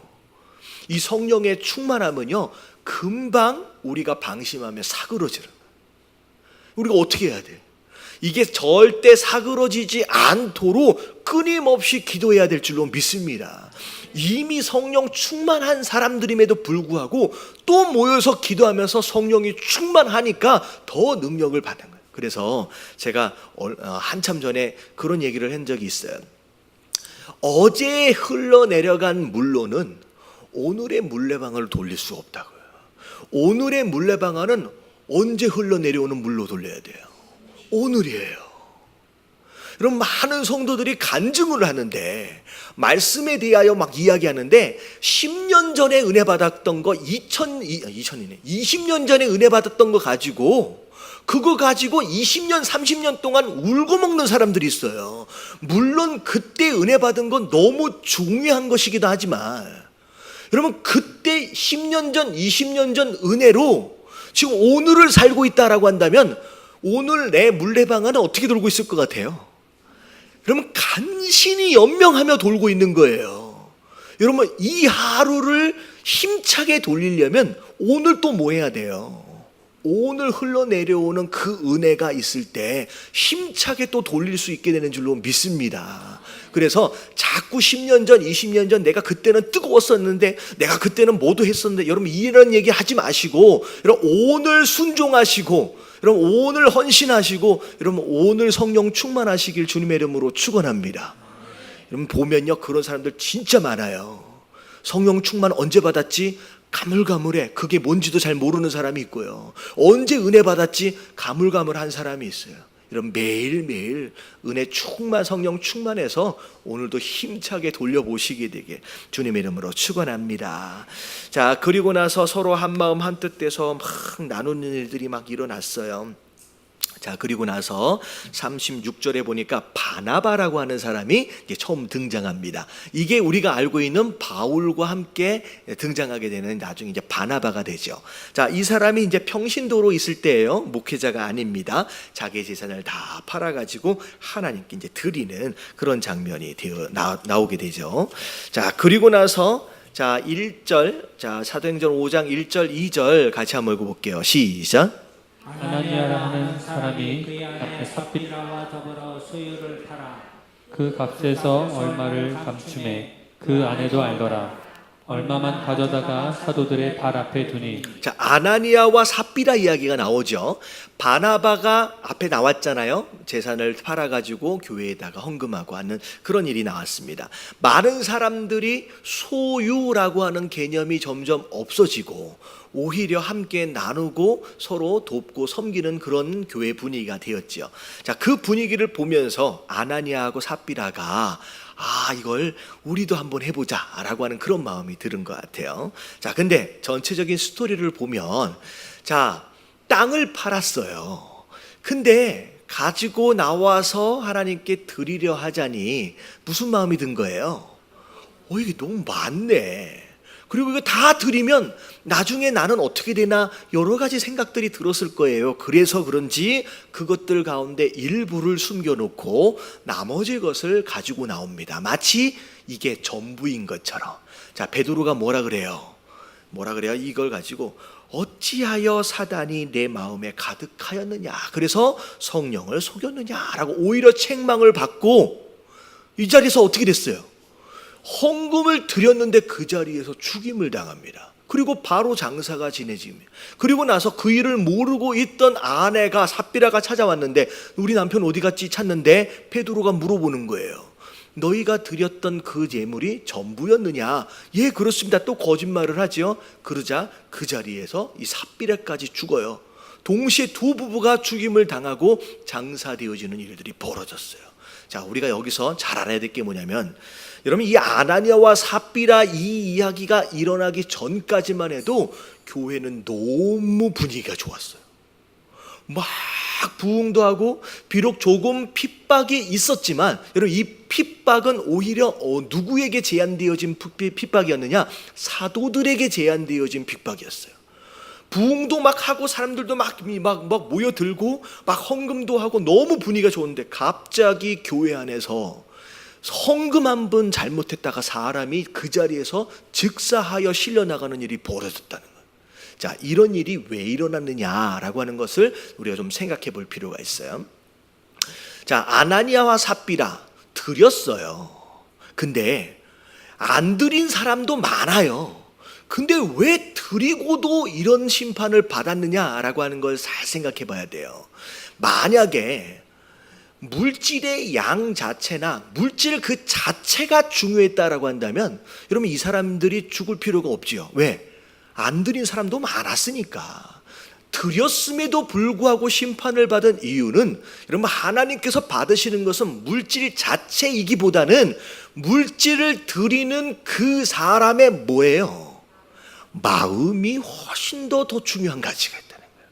이 성령의 충만함은요, 금방 우리가 방심하며 사그러지는 거예요. 우리가 어떻게 해야 돼? 이게 절대 사그러지지 않도록 끊임없이 기도해야 될 줄로 믿습니다. 이미 성령 충만한 사람들임에도 불구하고 또 모여서 기도하면서 성령이 충만하니까 더 능력을 받는 거예요. 그래서 제가 한참 전에 그런 얘기를 한 적이 있어요. 어제 흘러내려간 물로는 오늘의 물레방아를 돌릴 수 없다고요. 오늘의 물레방아는 언제 흘러내려오는 물로 돌려야 돼요? 오늘이에요. 여러분, 많은 성도들이 간증을 하는데, 말씀에 대하여 막 이야기하는데 10년 전에 은혜 받았던 거 20년 전에 은혜 받았던 거 가지고, 그거 가지고 20년 30년 동안 울고 먹는 사람들이 있어요. 물론 그때 은혜 받은 건 너무 중요한 것이기도 하지만, 여러분, 그때 10년 전 20년 전 은혜로 지금 오늘을 살고 있다라고 한다면 오늘 내 물레방아는 어떻게 돌고 있을 것 같아요? 여러분, 간신히 연명하며 돌고 있는 거예요. 여러분, 이 하루를 힘차게 돌리려면 오늘 또 뭐 해야 돼요? 오늘 흘러내려오는 그 은혜가 있을 때 힘차게 또 돌릴 수 있게 되는 줄로 믿습니다. 그래서 자꾸 10년 전, 20년 전 내가 그때는 뜨거웠었는데, 내가 그때는 뭐도 했었는데, 여러분 이런 얘기 하지 마시고, 여러분 오늘 순종하시고, 여러분 오늘 헌신하시고, 여러분 오늘 성령 충만하시길 주님의 이름으로 축원합니다. 여러분 보면요, 그런 사람들 진짜 많아요. 성령 충만 언제 받았지? 가물가물해. 그게 뭔지도 잘 모르는 사람이 있고요. 언제 은혜 받았지? 가물가물한 사람이 있어요. 여러분 매일매일 은혜 충만, 성령 충만해서 오늘도 힘차게 돌려보시게 되게 주님의 이름으로 축원합니다. 자, 그리고 나서 서로 한마음 한뜻 돼서 막 나누는 일들이 막 일어났어요. 자, 그리고 나서 36절에 보니까 바나바라고 하는 사람이 이제 처음 등장합니다. 이게 우리가 알고 있는 바울과 함께 등장하게 되는 나중에 이제 바나바가 되죠. 자, 이 사람이 이제 평신도로 있을 때예요. 목회자가 아닙니다. 자기 재산을 다 팔아가지고 하나님께 이제 드리는 그런 장면이 나오게 되죠. 자, 그리고 나서 자 1절, 자 사도행전 5장 1절 2절 같이 한번 읽어볼게요. 시작. 아나니아라 하는 사람이 그의 아내 삽비라와 더불어 소유를 팔아 그 값에서 얼마를 감춤해 그 아내도 알더라. 얼마만 가져다가 사도들의 발 앞에 두니. 자, 아나니아와 삽비라 이야기가 나오죠. 바나바가 앞에 나왔잖아요. 재산을 팔아가지고 교회에다가 헌금하고 하는 그런 일이 나왔습니다. 많은 사람들이 소유라고 하는 개념이 점점 없어지고 오히려 함께 나누고 서로 돕고 섬기는 그런 교회 분위기가 되었죠. 자, 그 분위기를 보면서 아나니아하고 삽비라가 이걸 우리도 한번 해보자 라고 하는 그런 마음이 들은 것 같아요. 자, 근데 전체적인 스토리를 보면, 자, 땅을 팔았어요. 근데 가지고 나와서 하나님께 드리려 하자니 무슨 마음이 든 거예요? 이게 너무 많네. 그리고 이거 다 드리면 나중에 나는 어떻게 되나 여러 가지 생각들이 들었을 거예요. 그래서 그런지 그것들 가운데 일부를 숨겨놓고 나머지 것을 가지고 나옵니다. 마치 이게 전부인 것처럼. 자, 베드로가 뭐라 그래요? 이걸 가지고 어찌하여 사단이 내 마음에 가득하였느냐, 그래서 성령을 속였느냐라고 오히려 책망을 받고 이 자리에서 어떻게 됐어요? 헌금을 드렸는데 그 자리에서 죽임을 당합니다. 그리고 바로 장사가 진해집니다. 그리고 나서 그 일을 모르고 있던 아내가 삽비라가 찾아왔는데 우리 남편 어디 갔지 찾는데 베드로가 물어보는 거예요. 너희가 드렸던 그 예물이 전부였느냐? 예, 그렇습니다. 또 거짓말을 하죠. 그러자 그 자리에서 이 삽비라까지 죽어요. 동시에 두 부부가 죽임을 당하고 장사되어지는 일들이 벌어졌어요. 자, 우리가 여기서 잘 알아야 될 게 뭐냐면, 여러분 이 아나니아와 삽비라 이 이야기가 일어나기 전까지만 해도 교회는 너무 분위기가 좋았어요. 막 부흥도 하고 비록 조금 핍박이 있었지만, 여러분 이 핍박은 오히려 누구에게 제한되어진 핍박이었느냐? 사도들에게 제한되어진 핍박이었어요. 부흥도 막 하고 사람들도 막 모여들고 막 헌금도 하고 너무 분위기가 좋은데 갑자기 교회 안에서 헌금 한 번 잘못했다가 사람이 그 자리에서 즉사하여 실려나가는 일이 벌어졌다는 거예요. 자, 이런 일이 왜 일어났느냐라고 하는 것을 우리가 좀 생각해 볼 필요가 있어요. 자, 아나니아와 삽비라 드렸어요. 근데 안 드린 사람도 많아요. 근데 왜 드리고도 이런 심판을 받았느냐라고 하는 걸 잘 생각해 봐야 돼요. 만약에 물질의 양 자체나 물질 그 자체가 중요했다라고 한다면 여러분 이 사람들이 죽을 필요가 없지요. 왜? 안 드린 사람도 많았으니까. 드렸음에도 불구하고 심판을 받은 이유는 여러분 하나님께서 받으시는 것은 물질 자체이기보다는 물질을 드리는 그 사람의 뭐예요? 마음이 훨씬 더 중요한 가치가 있다는 거예요.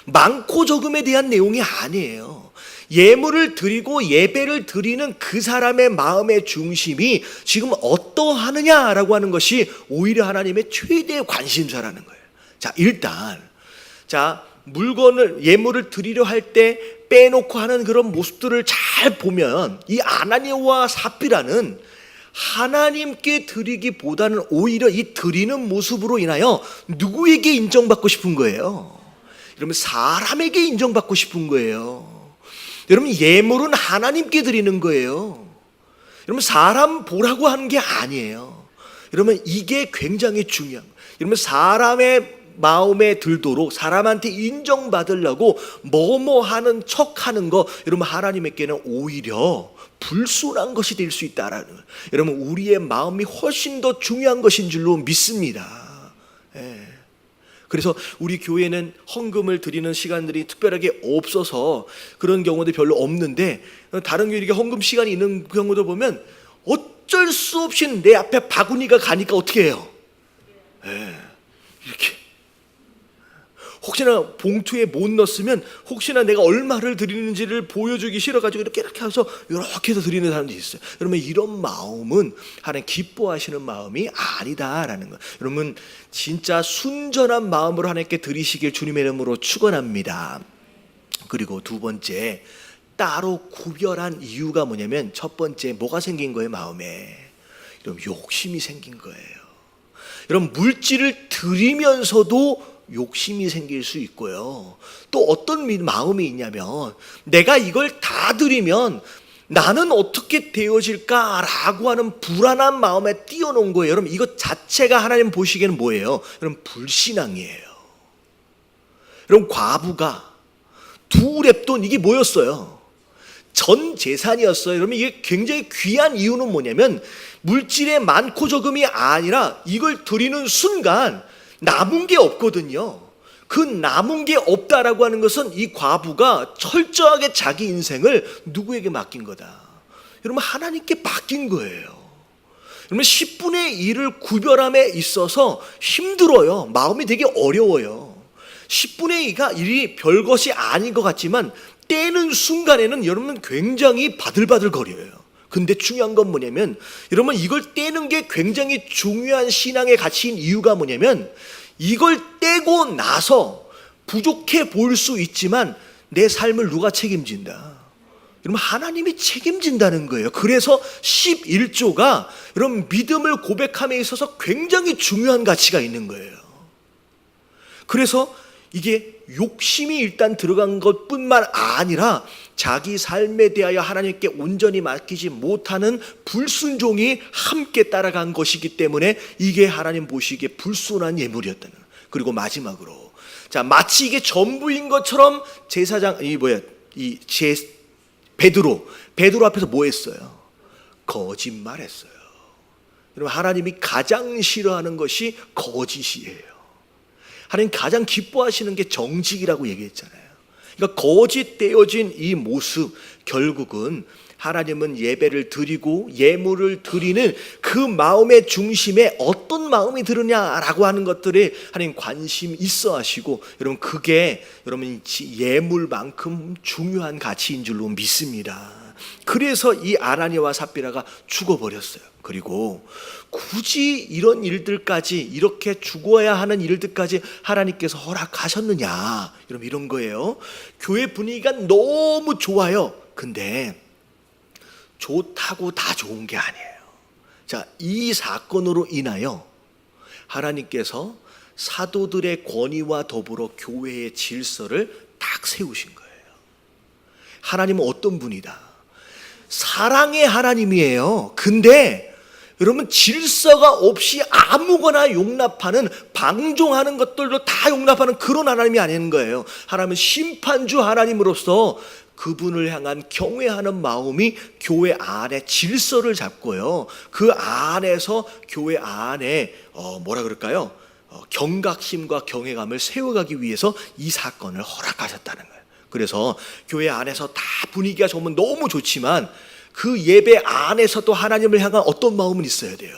많고 적음에 대한 내용이 아니에요. 예물을 드리고 예배를 드리는 그 사람의 마음의 중심이 지금 어떠하느냐라고 하는 것이 오히려 하나님의 최대의 관심사라는 거예요. 자, 일단 물건을 예물을 드리려 할 때 빼놓고 하는 그런 모습들을 잘 보면 이 아나니아와 삽비라는 하나님께 드리기보다는 오히려 이 드리는 모습으로 인하여 누구에게 인정받고 싶은 거예요? 여러분 사람에게 인정받고 싶은 거예요. 여러분 예물은 하나님께 드리는 거예요. 여러분 사람 보라고 하는 게 아니에요. 여러분 이게 굉장히 중요한 거예요. 여러분 사람의 마음에 들도록 사람한테 인정받으려고 뭐뭐 하는 척하는 거 여러분 하나님에게는 오히려 불순한 것이 될 수 있다라는 거예요. 여러분 우리의 마음이 훨씬 더 중요한 것인 줄로 믿습니다. 그래서 우리 교회는 헌금을 드리는 시간들이 특별하게 없어서 그런 경우도 별로 없는데 다른 교회 이렇게 헌금 시간이 있는 경우도 보면 어쩔 수 없이 내 앞에 바구니가 가니까 어떻게 해요? 이렇게 혹시나 봉투에 못 넣었으면 혹시나 내가 얼마를 드리는지를 보여주기 싫어가지고 이렇게 해서 이렇게 해서 드리는 사람들이 있어요. 여러분 이런 마음은 하나님 기뻐하시는 마음이 아니다라는 거예요. 여러분 진짜 순전한 마음으로 하나님께 드리시길 주님의 이름으로 축원합니다. 그리고 두 번째 따로 구별한 이유가 뭐냐면 첫 번째 뭐가 생긴 거예요? 마음에 여러분 욕심이 생긴 거예요. 여러분 물질을 드리면서도 욕심이 생길 수 있고요. 또 어떤 마음이 있냐면 내가 이걸 다 드리면 나는 어떻게 되어질까라고 하는 불안한 마음에 띄워놓은 거예요. 여러분 이것 자체가 하나님 보시기에는 뭐예요? 여러분 불신앙이에요. 여러분 과부가 두 렙돈 이게 뭐였어요? 전 재산이었어요. 여러분 이게 굉장히 귀한 이유는 뭐냐면 물질의 많고 적음이 아니라 이걸 드리는 순간 남은 게 없거든요. 그 남은 게 없다라고 하는 것은 이 과부가 철저하게 자기 인생을 누구에게 맡긴 거다? 여러분 하나님께 맡긴 거예요. 여러분 10분의 1을 구별함에 있어서 힘들어요. 마음이 되게 어려워요. 10분의 2가 일이 별것이 아닌 것 같지만 떼는 순간에는 여러분 굉장히 바들바들거려요. 근데 중요한 건 뭐냐면 여러분 이걸 떼는 게 굉장히 중요한 신앙의 가치인 이유가 뭐냐면 이걸 떼고 나서 부족해 보일 수 있지만 내 삶을 누가 책임진다? 여러분 하나님이 책임진다는 거예요. 그래서 11조가 여러분 믿음을 고백함에 있어서 굉장히 중요한 가치가 있는 거예요. 그래서 이게 욕심이 일단 들어간 것뿐만 아니라 자기 삶에 대하여 하나님께 온전히 맡기지 못하는 불순종이 함께 따라간 것이기 때문에 이게 하나님 보시기에 불순한 예물이었다는 거예요. 그리고 마지막으로 마치 이게 전부인 것처럼 제사장 베드로 앞에서 뭐 했어요? 거짓말했어요. 여러분 하나님이 가장 싫어하는 것이 거짓이에요. 하나님 가장 기뻐하시는 게 정직이라고 얘기했잖아요. 그러니까 거짓되어진 이 모습 결국은 하나님은 예배를 드리고 예물을 드리는 그 마음의 중심에 어떤 마음이 들으냐라고 하는 것들에 하나님 관심 있어 하시고 여러분 그게 여러분 예물만큼 중요한 가치인 줄로 믿습니다. 그래서 이 아나니아와 삽비라가 죽어버렸어요. 그리고 굳이 이런 일들까지 이렇게 죽어야 하는 일들까지 하나님께서 허락하셨느냐 여러분 이런 거예요. 교회 분위기가 너무 좋아요. 근데 좋다고 다 좋은 게 아니에요. 자, 이 사건으로 인하여 하나님께서 사도들의 권위와 더불어 교회의 질서를 딱 세우신 거예요. 하나님은 어떤 분이다? 사랑의 하나님이에요. 근데 여러분, 질서가 없이 아무거나 용납하는, 방종하는 것들도 다 용납하는 그런 하나님이 아닌 거예요. 하나님은 심판주 하나님으로서 그분을 향한 경외하는 마음이 교회 안에 질서를 잡고요, 그 안에서 교회 안에 뭐라 그럴까요? 경각심과 경외감을 세워가기 위해서 이 사건을 허락하셨다는 거예요. 그래서 교회 안에서 다 분위기가 좋으면 너무 좋지만 그 예배 안에서도 하나님을 향한 어떤 마음은 있어야 돼요.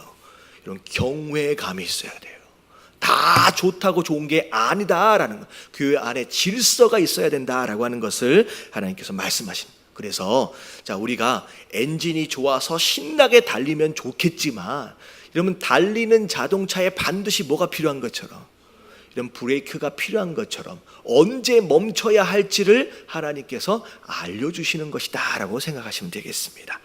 이런 경외감이 있어야 돼요. 다 좋다고 좋은 게 아니다라는 거, 교회 안에 질서가 있어야 된다라고 하는 것을 하나님께서 말씀하신. 그래서 자, 우리가 엔진이 좋아서 신나게 달리면 좋겠지만, 이러면 달리는 자동차에 반드시 뭐가 필요한 것처럼, 이런 브레이크가 필요한 것처럼 언제 멈춰야 할지를 하나님께서 알려주시는 것이다 라고 생각하시면 되겠습니다.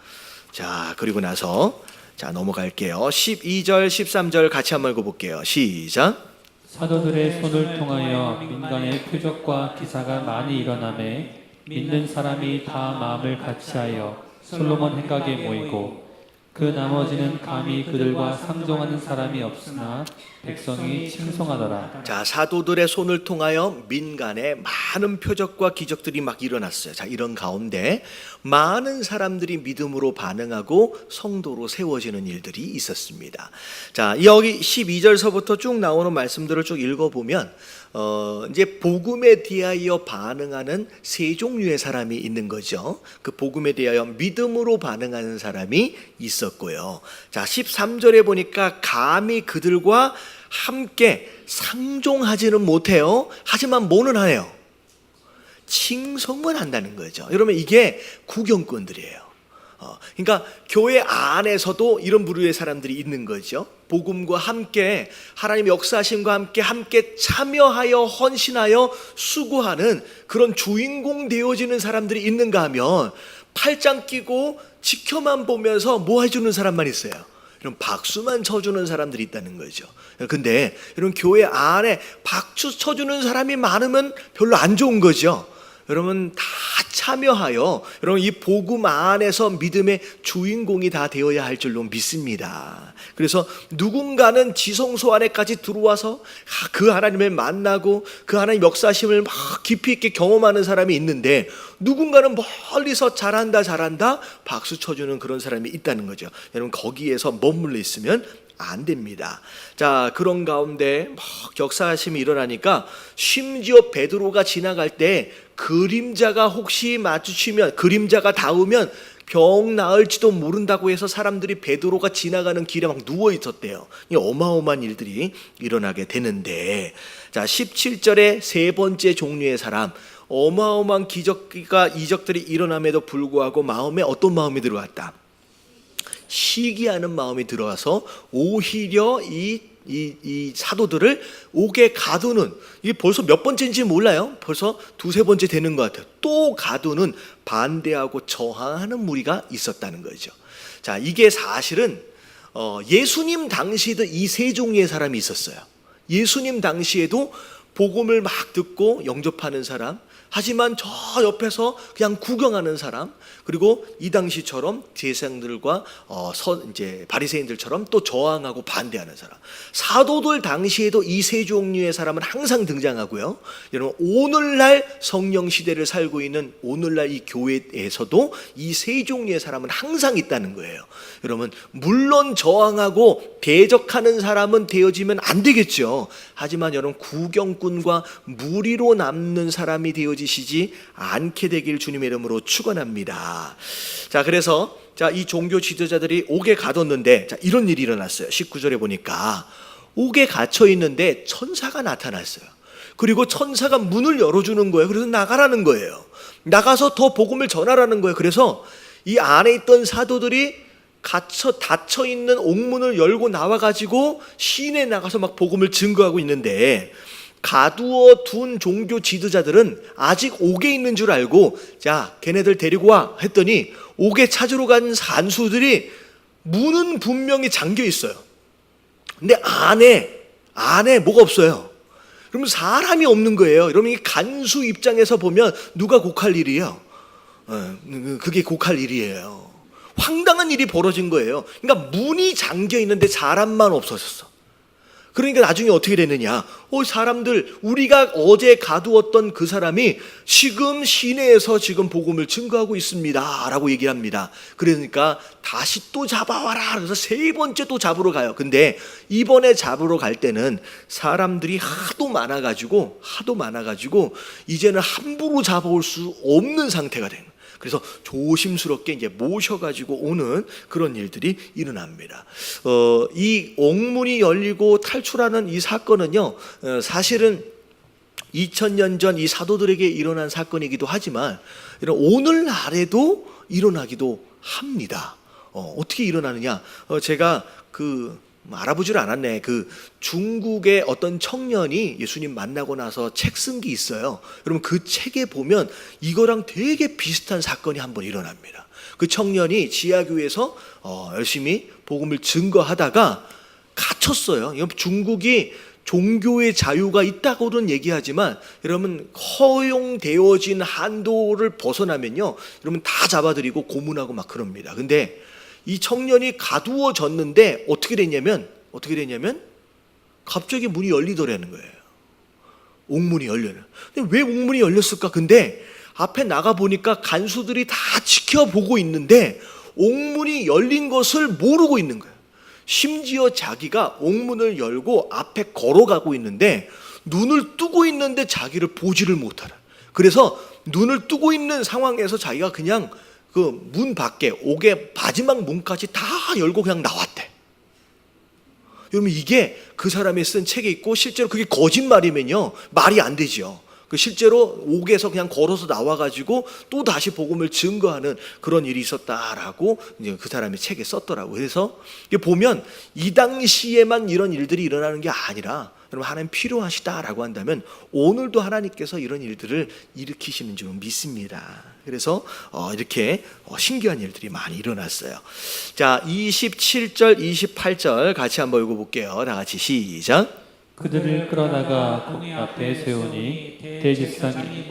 자, 그리고 나서 자, 넘어갈게요. 12절 13절 같이 한번 읽어볼게요. 시작. 사도들의 손을 통하여 민간의 표적과 기사가 많이 일어나매 믿는 사람이 다 마음을 같이하여 솔로몬 행각에 모이고, 그 나머지는 감히 그들과 상종하는 사람이 없으나 백성이 칭송하더라. 자, 사도들의 손을 통하여 민간에 많은 표적과 기적들이 막 일어났어요. 자, 이런 가운데 많은 사람들이 믿음으로 반응하고 성도로 세워지는 일들이 있었습니다. 자, 여기 12절서부터 쭉 나오는 말씀들을 쭉 읽어보면 이제 복음에 대하여 반응하는 세 종류의 사람이 있는 거죠. 그 복음에 대하여 믿음으로 반응하는 사람이 있었고요. 자, 13절에 보니까 감히 그들과 함께 상종하지는 못해요. 하지만 뭐는 하네요? 칭송은 한다는 거죠. 여러분, 이게 구경꾼들이에요. 그러니까 교회 안에서도 이런 부류의 사람들이 있는 거죠. 복음과 함께 하나님의 역사하심과 함께 참여하여 헌신하여 수고하는 그런 주인공 되어지는 사람들이 있는가 하면, 팔짱 끼고 지켜만 보면서 뭐 해주는 사람만 있어요. 이런 박수만 쳐주는 사람들이 있다는 거죠. 근데 이런 교회 안에 박수 쳐주는 사람이 많으면 별로 안 좋은 거죠. 여러분, 다 참여하여 여러분 이 복음 안에서 믿음의 주인공이 다 되어야 할 줄로 믿습니다. 그래서 누군가는 지성소 안에까지 들어와서 그 하나님을 만나고 그 하나님 역사심을 막 깊이 있게 경험하는 사람이 있는데, 누군가는 멀리서 잘한다 박수 쳐주는 그런 사람이 있다는 거죠. 여러분, 거기에서 머물러 있으면 안 됩니다. 자, 그런 가운데 막 역사심이 일어나니까 심지어 베드로가 지나갈 때 그림자가 혹시 마주치면, 그림자가 닿으면 병 나을지도 모른다고 해서 사람들이 베드로가 지나가는 길에 막 누워 있었대요. 이 어마어마한 일들이 일어나게 되는데, 자, 17절에 세 번째 종류의 사람, 어마어마한 이적들이 일어남에도 불구하고 마음에 어떤 마음이 들어왔다? 시기하는 마음이 들어와서 오히려 이 사도들을 옥에 가두는, 이게 벌써 몇 번째인지 몰라요. 벌써 두세 번째 되는 것 같아요. 또 가두는, 반대하고 저항하는 무리가 있었다는 거죠. 자, 이게 사실은 예수님 당시에도 이 세 종류의 사람이 있었어요. 예수님 당시에도 복음을 막 듣고 영접하는 사람, 하지만 저 옆에서 그냥 구경하는 사람, 그리고 이 당시처럼 제사장들과 이제 바리새인들처럼 또 저항하고 반대하는 사람. 사도들 당시에도 이 세 종류의 사람은 항상 등장하고요. 여러분, 오늘날 성령 시대를 살고 있는 오늘날 이 교회에서도 이 세 종류의 사람은 항상 있다는 거예요. 여러분, 물론 저항하고 대적하는 사람은 되어지면 안 되겠죠. 하지만 여러분, 구경꾼과 무리로 남는 사람이 되어지시지 않게 되길 주님의 이름으로 축원합니다. 자, 그래서 자, 이 종교 지도자들이 옥에 가뒀는데, 자, 이런 일이 일어났어요. 19절에 보니까 옥에 갇혀 있는데 천사가 나타났어요. 그리고 천사가 문을 열어주는 거예요. 그래서 나가라는 거예요. 나가서 더 복음을 전하라는 거예요. 그래서 이 안에 있던 사도들이 닫혀 있는 옥문을 열고 나와가지고 시내에 나가서 막 복음을 증거하고 있는데, 가두어 둔 종교 지도자들은 아직 옥에 있는 줄 알고 자, 걔네들 데리고 와 했더니 옥에 찾으러 간 간수들이 문은 분명히 잠겨 있어요. 근데 안에 뭐가 없어요. 그러면 사람이 없는 거예요. 여러분, 이 간수 입장에서 보면 누가 곡할 일이에요? 그게 곡할 일이에요. 황당한 일이 벌어진 거예요. 그러니까 문이 잠겨 있는데 사람만 없어졌어. 그러니까 나중에 어떻게 됐느냐? 사람들, 우리가 어제 가두었던 그 사람이 지금 시내에서 지금 복음을 증거하고 있습니다 라고 얘기를 합니다. 그러니까 다시 또 잡아와라. 그래서 세 번째 또 잡으러 가요. 근데 이번에 잡으러 갈 때는 사람들이 하도 많아가지고 이제는 함부로 잡아올 수 없는 상태가 된 거예요. 그래서 조심스럽게 이제 모셔가지고 오는 그런 일들이 일어납니다. 이 옥문이 열리고 탈출하는 이 사건은요, 사실은 2000년 전 이 사도들에게 일어난 사건이기도 하지만 오늘날에도 일어나기도 합니다. 어떻게 일어나느냐? 제가 알아보질 않았네. 중국의 어떤 청년이 예수님 만나고 나서 책 쓴 게 있어요. 여러분, 그 책에 보면 이거랑 되게 비슷한 사건이 한번 일어납니다. 그 청년이 지하교회에서 열심히 복음을 증거하다가 갇혔어요. 중국이 종교의 자유가 있다고는 얘기하지만 여러분, 허용되어진 한도를 벗어나면요, 여러분 다 잡아들이고 고문하고 막 그럽니다. 근데 이 청년이 가두어졌는데 어떻게 됐냐면 갑자기 문이 열리더라는 거예요. 옥문이 열려요. 근데 왜 옥문이 열렸을까? 근데 앞에 나가 보니까 간수들이 다 지켜보고 있는데 옥문이 열린 것을 모르고 있는 거예요. 심지어 자기가 옥문을 열고 앞에 걸어가고 있는데 눈을 뜨고 있는데 자기를 보지를 못하라. 그래서 눈을 뜨고 있는 상황에서 자기가 그냥 그 문 밖에 옥의 마지막 문까지 다 열고 그냥 나왔대. 여러분, 이게 그 사람이 쓴 책에 있고 실제로 그게 거짓말이면요 말이 안 되죠. 실제로 옥에서 그냥 걸어서 나와가지고 또 다시 복음을 증거하는 그런 일이 있었다라고 이제 그 사람이 책에 썼더라고요. 그래서 보면 이 당시에만 이런 일들이 일어나는 게 아니라 여러분, 하나님 필요하시다라고 한다면 오늘도 하나님께서 이런 일들을 일으키시는 줄 믿습니다. 그래서 이렇게 신기한 일들이 많이 일어났어요. 자, 27절, 28절 같이 한번 읽어볼게요. 다 같이 시작. 그들을 끌어다가 공회 앞에 세우니 대제사장이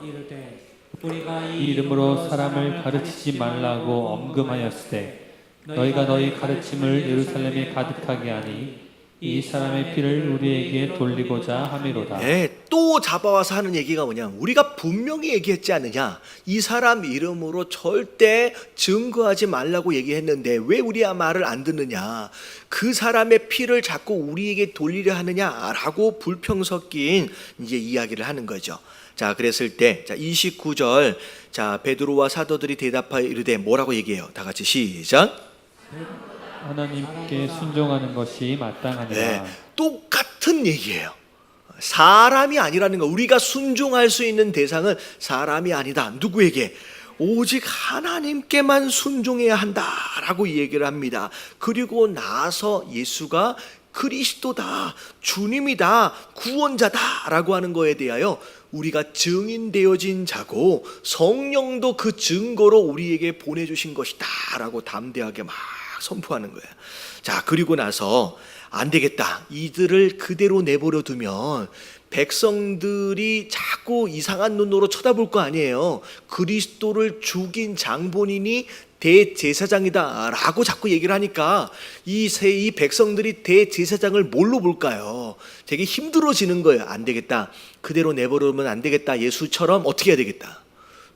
이르되 우리가 이 이름으로 사람을 가르치지 말라고 엄금하였으되 너희가 너희 가르침을 예루살렘에 가득하게 하니 이 사람의 피를 우리에게 돌리고자 함이로다. 네, 또 잡아와서 하는 얘기가 뭐냐? 우리가 분명히 얘기했지 않느냐? 이 사람 이름으로 절대 증거하지 말라고 얘기했는데 왜 우리의 말을 안 듣느냐? 그 사람의 피를 자꾸 우리에게 돌리려 하느냐라고 불평 섞인 이제 이야기를 하는 거죠. 자, 그랬을 때 29절, 베드로와 사도들이 대답하여 이르되 뭐라고 얘기해요? 다 같이 시작. 하나님께 순종하는 것이 마땅하니라. 네, 똑같은 얘기예요. 사람이 아니라는 거. 우리가 순종할 수 있는 대상은 사람이 아니다. 누구에게? 오직 하나님께만 순종해야 한다라고 얘기를 합니다. 그리고 나서 예수가 그리스도다, 주님이다, 구원자다라고 하는 거에 대하여 우리가 증인되어진 자고 성령도 그 증거로 우리에게 보내주신 것이다라고 담대하게 막 선포하는 거예요. 자, 그리고 나서 안 되겠다. 이들을 그대로 내버려 두면 백성들이 자꾸 이상한 눈으로 쳐다볼 거 아니에요. 그리스도를 죽인 장본인이 대제사장이다 라고 자꾸 얘기를 하니까 이 백성들이 대제사장을 뭘로 볼까요? 되게 힘들어지는 거예요. 안 되겠다. 그대로 내버려 두면 안 되겠다. 예수처럼 어떻게 해야 되겠다?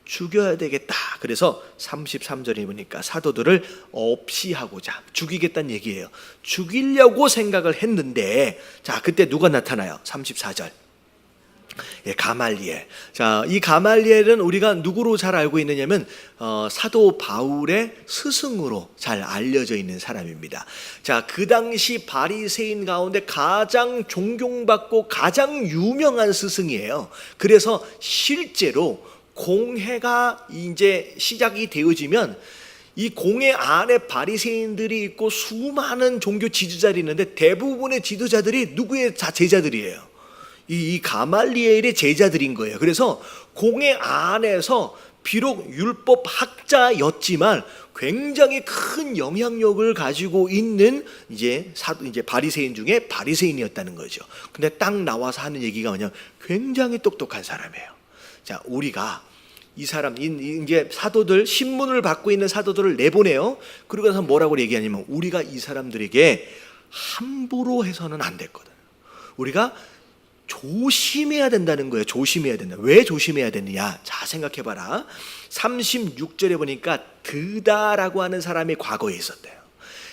죽여야 되겠다. 그래서 33절에 보니까 사도들을 없이하고자 죽이겠다는 얘기예요. 죽이려고 생각을 했는데 자, 그때 누가 나타나요? 34절. 가말리엘. 자, 이 가말리엘은 우리가 누구로 잘 알고 있느냐면 사도 바울의 스승으로 잘 알려져 있는 사람입니다. 자, 그 당시 바리새인 가운데 가장 존경받고 가장 유명한 스승이에요. 그래서 실제로 공회가 이제 시작이 되어지면 이 공회 안에 바리새인들이 있고 수많은 종교 지도자들이 있는데 대부분의 지도자들이 누구의 제자들이에요? 이 가말리엘의 제자들인 거예요. 그래서 공회 안에서 비록 율법 학자였지만 굉장히 큰 영향력을 가지고 있는 이제 바리새인 중에 바리새인이었다는 거죠. 근데 딱 나와서 하는 얘기가 뭐냐? 굉장히 똑똑한 사람이에요. 자, 우리가 이 사람 이제 사도들 신문을 받고 있는 사도들을 내보내요. 그러고 나서 뭐라고 얘기하냐면 우리가 이 사람들에게 함부로 해서는 안 됐거든. 우리가 조심해야 된다는 거예요. 조심해야 된다. 왜 조심해야 되느냐? 자, 생각해봐라. 36절에 보니까 드다라고 하는 사람이 과거에 있었대요.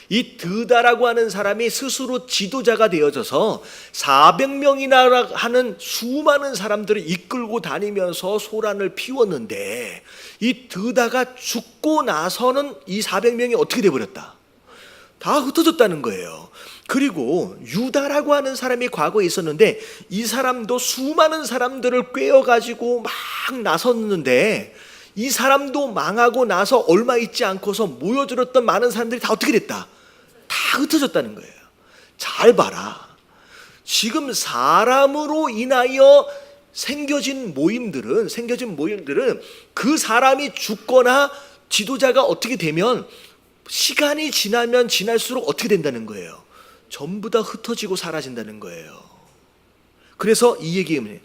이 드다라고 하는 사람이 스스로 지도자가 되어져서 400명이나 하는 수많은 사람들을 이끌고 다니면서 소란을 피웠는데 이 드다가 죽고 나서는 이 400명이 어떻게 돼버렸다? 다 흩어졌다는 거예요. 그리고 유다라고 하는 사람이 과거에 있었는데 이 사람도 수많은 사람들을 꿰어가지고 막 나섰는데 이 사람도 망하고 나서 얼마 있지 않고서 모여들었던 많은 사람들이 다 어떻게 됐다? 다 흩어졌다는 거예요. 잘 봐라. 지금 사람으로 인하여 생겨진 모임들은 그 사람이 죽거나 지도자가 어떻게 되면 시간이 지나면 지날수록 어떻게 된다는 거예요? 전부 다 흩어지고 사라진다는 거예요. 그래서 이 얘기는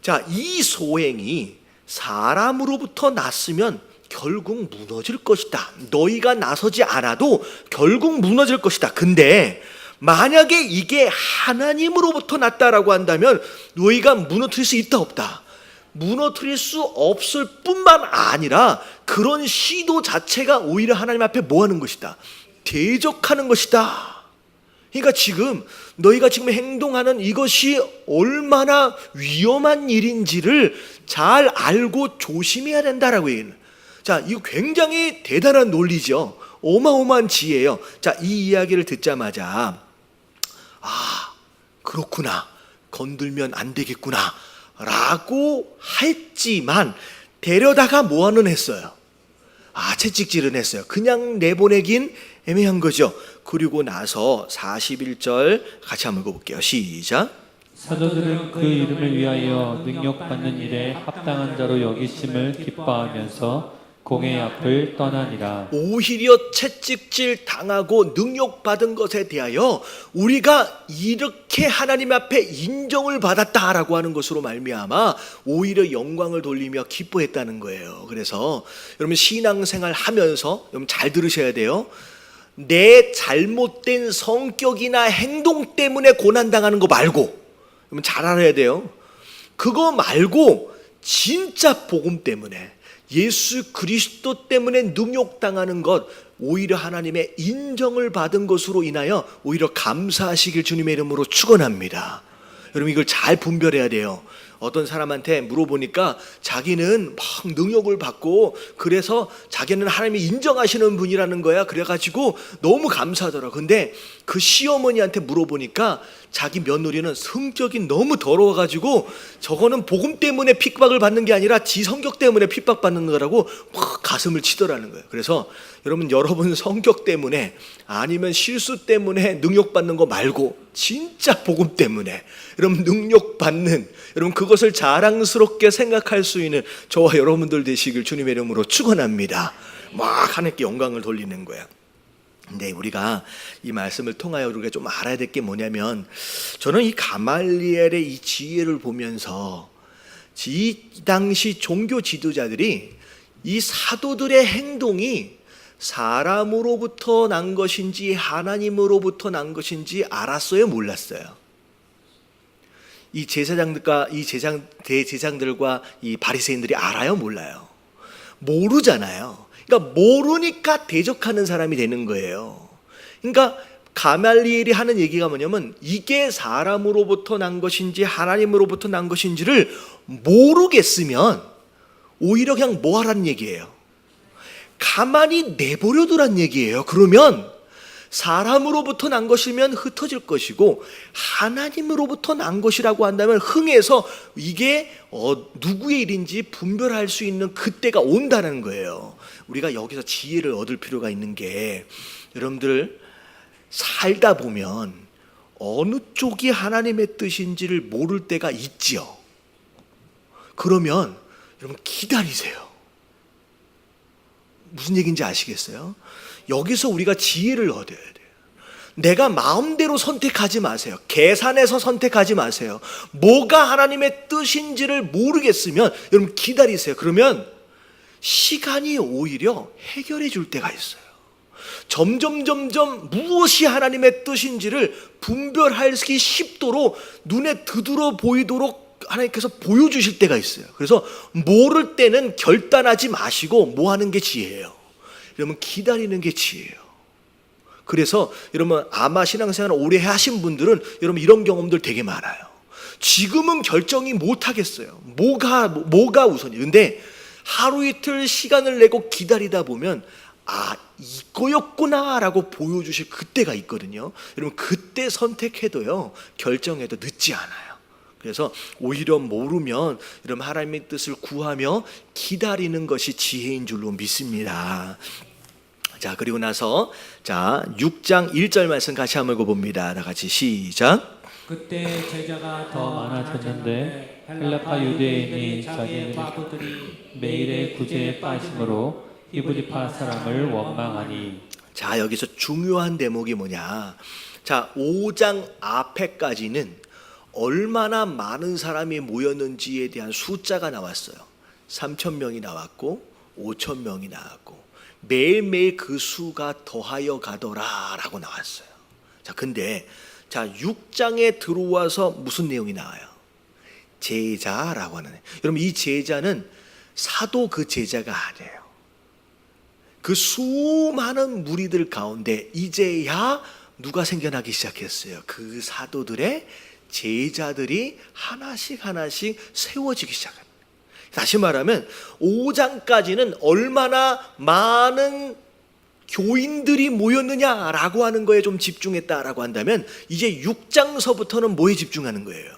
자, 이 소행이 사람으로부터 났으면 결국 무너질 것이다. 너희가 나서지 않아도 결국 무너질 것이다. 근데 만약에 이게 하나님으로부터 났다라고 한다면 너희가 무너뜨릴 수 있다 없다? 무너뜨릴 수 없을 뿐만 아니라 그런 시도 자체가 오히려 하나님 앞에 뭐 하는 것이다? 대적하는 것이다. 그러니까 지금 너희가 지금 행동하는 이것이 얼마나 위험한 일인지를 잘 알고 조심해야 된다라고 얘기해요. 자, 이거 굉장히 대단한 논리죠. 어마어마한 지혜예요. 자, 이 이야기를 듣자마자 아, 그렇구나. 건들면 안 되겠구나. 라고 했지만 데려다가 뭐하는 했어요? 아, 채찍질은 했어요. 그냥 내보내긴 애매한 거죠. 그리고 나서 41절 같이 한번 읽어볼게요. 시작. 사도들은 그 이름을 위하여 능력받는 일에 합당한 자로 여기심을 기뻐하면서 공회 앞을 떠나니라. 오히려 채찍질 당하고 능력받은 것에 대하여 우리가 이렇게 하나님 앞에 인정을 받았다라고 하는 것으로 말미암아 오히려 영광을 돌리며 기뻐했다는 거예요. 그래서 여러분 신앙생활 하면서 여러분 잘 들으셔야 돼요. 내 잘못된 성격이나 행동 때문에 고난당하는 거 말고 여러분 잘 알아야 돼요. 그거 말고 진짜 복음 때문에 예수 그리스도 때문에 능욕당하는 것 오히려 하나님의 인정을 받은 것으로 인하여 오히려 감사하시길 주님의 이름으로 축원합니다. 여러분 이걸 잘 분별해야 돼요. 어떤 사람한테 물어보니까 자기는 막 능력을 받고 그래서 자기는 하나님이 인정하시는 분이라는 거야. 그래가지고 너무 감사하더라. 근데 그 시어머니한테 물어보니까 자기 며느리는 성격이 너무 더러워가지고 저거는 복음 때문에 핍박을 받는 게 아니라 지 성격 때문에 핍박받는 거라고 막 가슴을 치더라는 거예요. 그래서 여러분 성격 때문에 아니면 실수 때문에 능력받는 거 말고 진짜 복음 때문에 여러분 능력받는 여러분 그것을 자랑스럽게 생각할 수 있는 저와 여러분들 되시길 주님의 이름으로 축원합니다. 막 하나님께 영광을 돌리는 거야. 근데 우리가 이 말씀을 통하여 우리가 좀 알아야 될 게 뭐냐면 저는 이 가말리엘의 이 지혜를 보면서 이 당시 종교 지도자들이 이 사도들의 행동이 사람으로부터 난 것인지 하나님으로부터 난 것인지 알았어요, 몰랐어요? 이 제사장들과 대제사장들과 이 바리새인들이 알아요, 몰라요? 모르잖아요. 그러니까 모르니까 대적하는 사람이 되는 거예요. 그러니까 가말리엘이 하는 얘기가 뭐냐면 이게 사람으로부터 난 것인지 하나님으로부터 난 것인지를 모르겠으면 오히려 그냥 뭐 하라는 얘기예요? 가만히 내버려두란 얘기예요. 그러면 사람으로부터 난 것이면 흩어질 것이고 하나님으로부터 난 것이라고 한다면 흥해서 이게 누구의 일인지 분별할 수 있는 그때가 온다는 거예요. 우리가 여기서 지혜를 얻을 필요가 있는 게 여러분들 살다 보면 어느 쪽이 하나님의 뜻인지를 모를 때가 있지요. 그러면 여러분 기다리세요. 무슨 얘기인지 아시겠어요? 여기서 우리가 지혜를 얻어야 돼요. 내가 마음대로 선택하지 마세요. 계산해서 선택하지 마세요. 뭐가 하나님의 뜻인지를 모르겠으면 여러분 기다리세요. 그러면 시간이 오히려 해결해 줄 때가 있어요. 점점 무엇이 하나님의 뜻인지를 분별하기 쉽도록 눈에 드들어 보이도록 하나님께서 보여주실 때가 있어요. 그래서 모를 때는 결단하지 마시고 뭐 하는 게 지혜예요? 여러분 기다리는 게 지혜예요. 그래서 여러분 아마 신앙생활 오래 하신 분들은 여러분 이런 경험들 되게 많아요. 지금은 결정이 못 하겠어요. 뭐가 우선이에요. 근데 하루 이틀 시간을 내고 기다리다 보면 이거였구나 라고 보여주실 그때가 있거든요. 여러분 그때 선택해도요 결정해도 늦지 않아요. 그래서 오히려 모르면 여러분 하나님의 뜻을 구하며 기다리는 것이 지혜인 줄로 믿습니다. 자, 그리고 나서 6장 1절 말씀 같이 한번 읽어봅니다. 다 같이 시작. 그때 제자가 더 많아졌는데 헬라파 유대인이 자기는 매일의 구제에 빠짐으로 히브리파 사람을 원망하니. 자, 여기서 중요한 대목이 뭐냐. 자, 5장 앞에까지는 얼마나 많은 사람이 모였는지에 대한 숫자가 나왔어요. 3,000명이 나왔고 5,000명이 나왔고 매일매일 그 수가 더하여 가더라라고 나왔어요. 자, 근데 6장에 들어와서 무슨 내용이 나와요? 제자라고 하는. 여러분 이 제자는 사도 그 제자가 아니에요. 그 수많은 무리들 가운데 이제야 누가 생겨나기 시작했어요? 그 사도들의 제자들이 하나씩 세워지기 시작합니다. 다시 말하면 5장까지는 얼마나 많은 교인들이 모였느냐라고 하는 거에 좀 집중했다라고 한다면 이제 6장서부터는 뭐에 집중하는 거예요?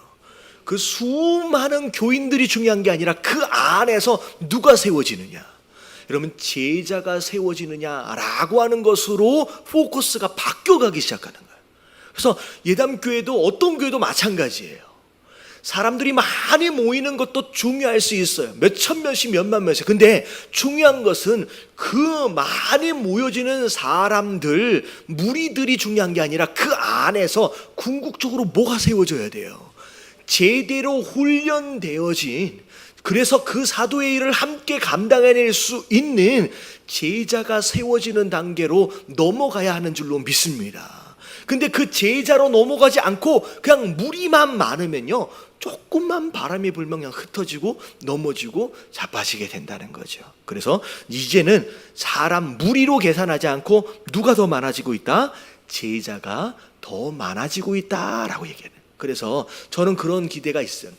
그 수많은 교인들이 중요한 게 아니라 그 안에서 누가 세워지느냐, 여러분 제자가 세워지느냐라고 하는 것으로 포커스가 바뀌어가기 시작하는 거예요. 그래서 예담교회도 어떤 교회도 마찬가지예요. 사람들이 많이 모이는 것도 중요할 수 있어요. 몇천 명씩 몇만 명씩. 근데 중요한 것은 그 많이 모여지는 사람들, 무리들이 중요한 게 아니라 그 안에서 궁극적으로 뭐가 세워져야 돼요? 제대로 훈련되어진, 그래서 그 사도의 일을 함께 감당해낼 수 있는 제자가 세워지는 단계로 넘어가야 하는 줄로 믿습니다. 근데 그 제자로 넘어가지 않고 그냥 무리만 많으면요, 조금만 바람이 불면 그냥 흩어지고 넘어지고 자빠지게 된다는 거죠. 그래서 이제는 사람 무리로 계산하지 않고 누가 더 많아지고 있다? 제자가 더 많아지고 있다라고 얘기해요. 그래서 저는 그런 기대가 있어요.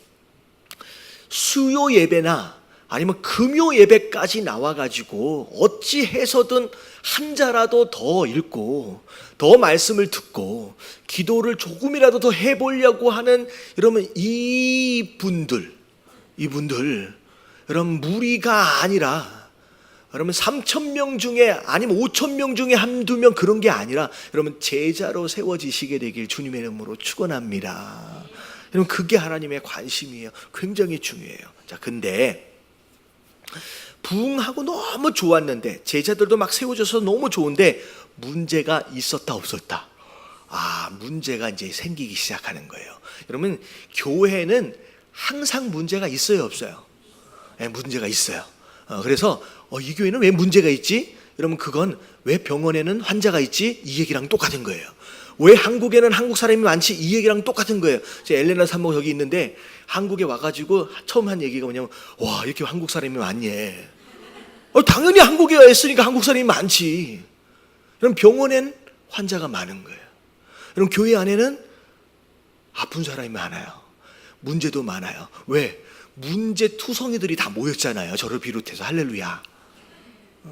수요 예배나 아니면 금요 예배까지 나와가지고 어찌 해서든 한 자라도 더 읽고 더 말씀을 듣고 기도를 조금이라도 더 해보려고 하는 여러분 이분들 여러분 무리가 아니라 여러분 3,000명 중에 아니면 5,000명 중에 한두 명 그런 게 아니라 여러분 제자로 세워지시게 되길 주님의 이름으로 축원합니다. 여러분 그게 하나님의 관심이에요. 굉장히 중요해요. 자, 근데 부흥하고 너무 좋았는데 제자들도 막 세워져서 너무 좋은데 문제가 있었다 없었다? 문제가 이제 생기기 시작하는 거예요. 여러분 교회는 항상 문제가 있어요 없어요? 네, 문제가 있어요. 그래서 이 교회는 왜 문제가 있지? 여러분 그건 왜 병원에는 환자가 있지? 이 얘기랑 똑같은 거예요. 왜 한국에는 한국 사람이 많지? 이 얘기랑 똑같은 거예요. 제 엘레나 산모 여기 있는데 한국에 와가지고 처음 한 얘기가 뭐냐면 와 이렇게 한국 사람이 많니? 당연히 한국에 왔으니까 한국 사람이 많지. 그럼 병원엔 환자가 많은 거예요. 그럼 교회 안에는 아픈 사람이 많아요. 문제도 많아요. 왜? 문제 투성이들이 다 모였잖아요. 저를 비롯해서. 할렐루야.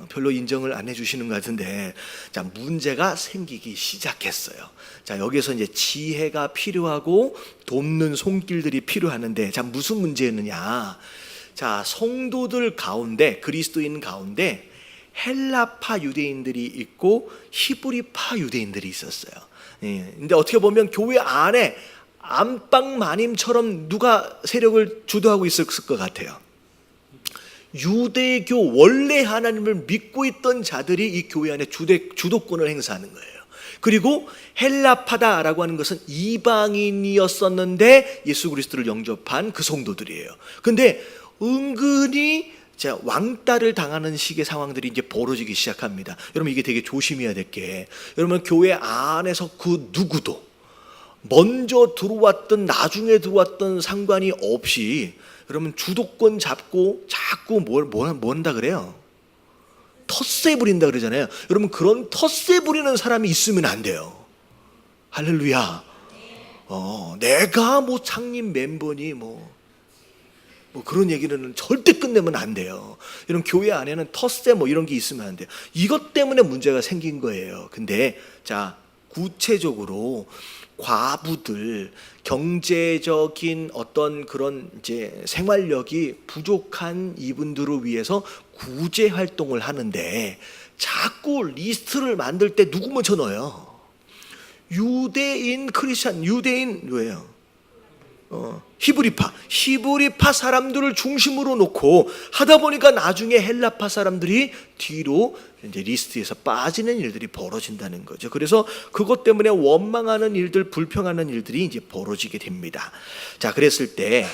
별로 인정을 안 해주시는 것 같은데, 자, 문제가 생기기 시작했어요. 자, 여기서 이제 지혜가 필요하고 돕는 손길들이 필요하는데, 자, 무슨 문제였느냐? 자, 성도들 가운데, 그리스도인 가운데 헬라파 유대인들이 있고 히브리파 유대인들이 있었어요. 근데 어떻게 보면 교회 안에 안방 마님처럼 누가 세력을 주도하고 있었을 것 같아요. 유대교 원래 하나님을 믿고 있던 자들이 이 교회 안에 주도권을 행사하는 거예요. 그리고 헬라파다라고 하는 것은 이방인이었었는데 예수 그리스도를 영접한 그 성도들이에요. 근데 은근히 왕따를 당하는 식의 상황들이 이제 벌어지기 시작합니다. 여러분, 이게 되게 조심해야 될 게, 여러분 교회 안에서 그 누구도 먼저 들어왔던 나중에 들어왔던 상관이 없이 여러분 주도권 잡고 자꾸 뭐 한다 그래요? 텃세 부린다 그러잖아요. 여러분, 그런 텃세 부리는 사람이 있으면 안 돼요. 할렐루야. 내가 뭐 창립 멤버니 뭐 그런 얘기는 절대 끝내면 안 돼요. 이런 교회 안에는 텃세 뭐 이런 게 있으면 안 돼요. 이것 때문에 문제가 생긴 거예요. 근데 자, 구체적으로 과부들, 경제적인 어떤 그런 이제 생활력이 부족한 이분들을 위해서 구제 활동을 하는데 자꾸 리스트를 만들 때 누구 먼저 넣어요? 유대인 크리스찬, 유대인 왜요? 히브리파 사람들을 중심으로 놓고 하다 보니까 나중에 헬라파 사람들이 뒤로 이제 리스트에서 빠지는 일들이 벌어진다는 거죠. 그래서 그것 때문에 원망하는 일들, 불평하는 일들이 이제 벌어지게 됩니다. 자, 그랬을 때,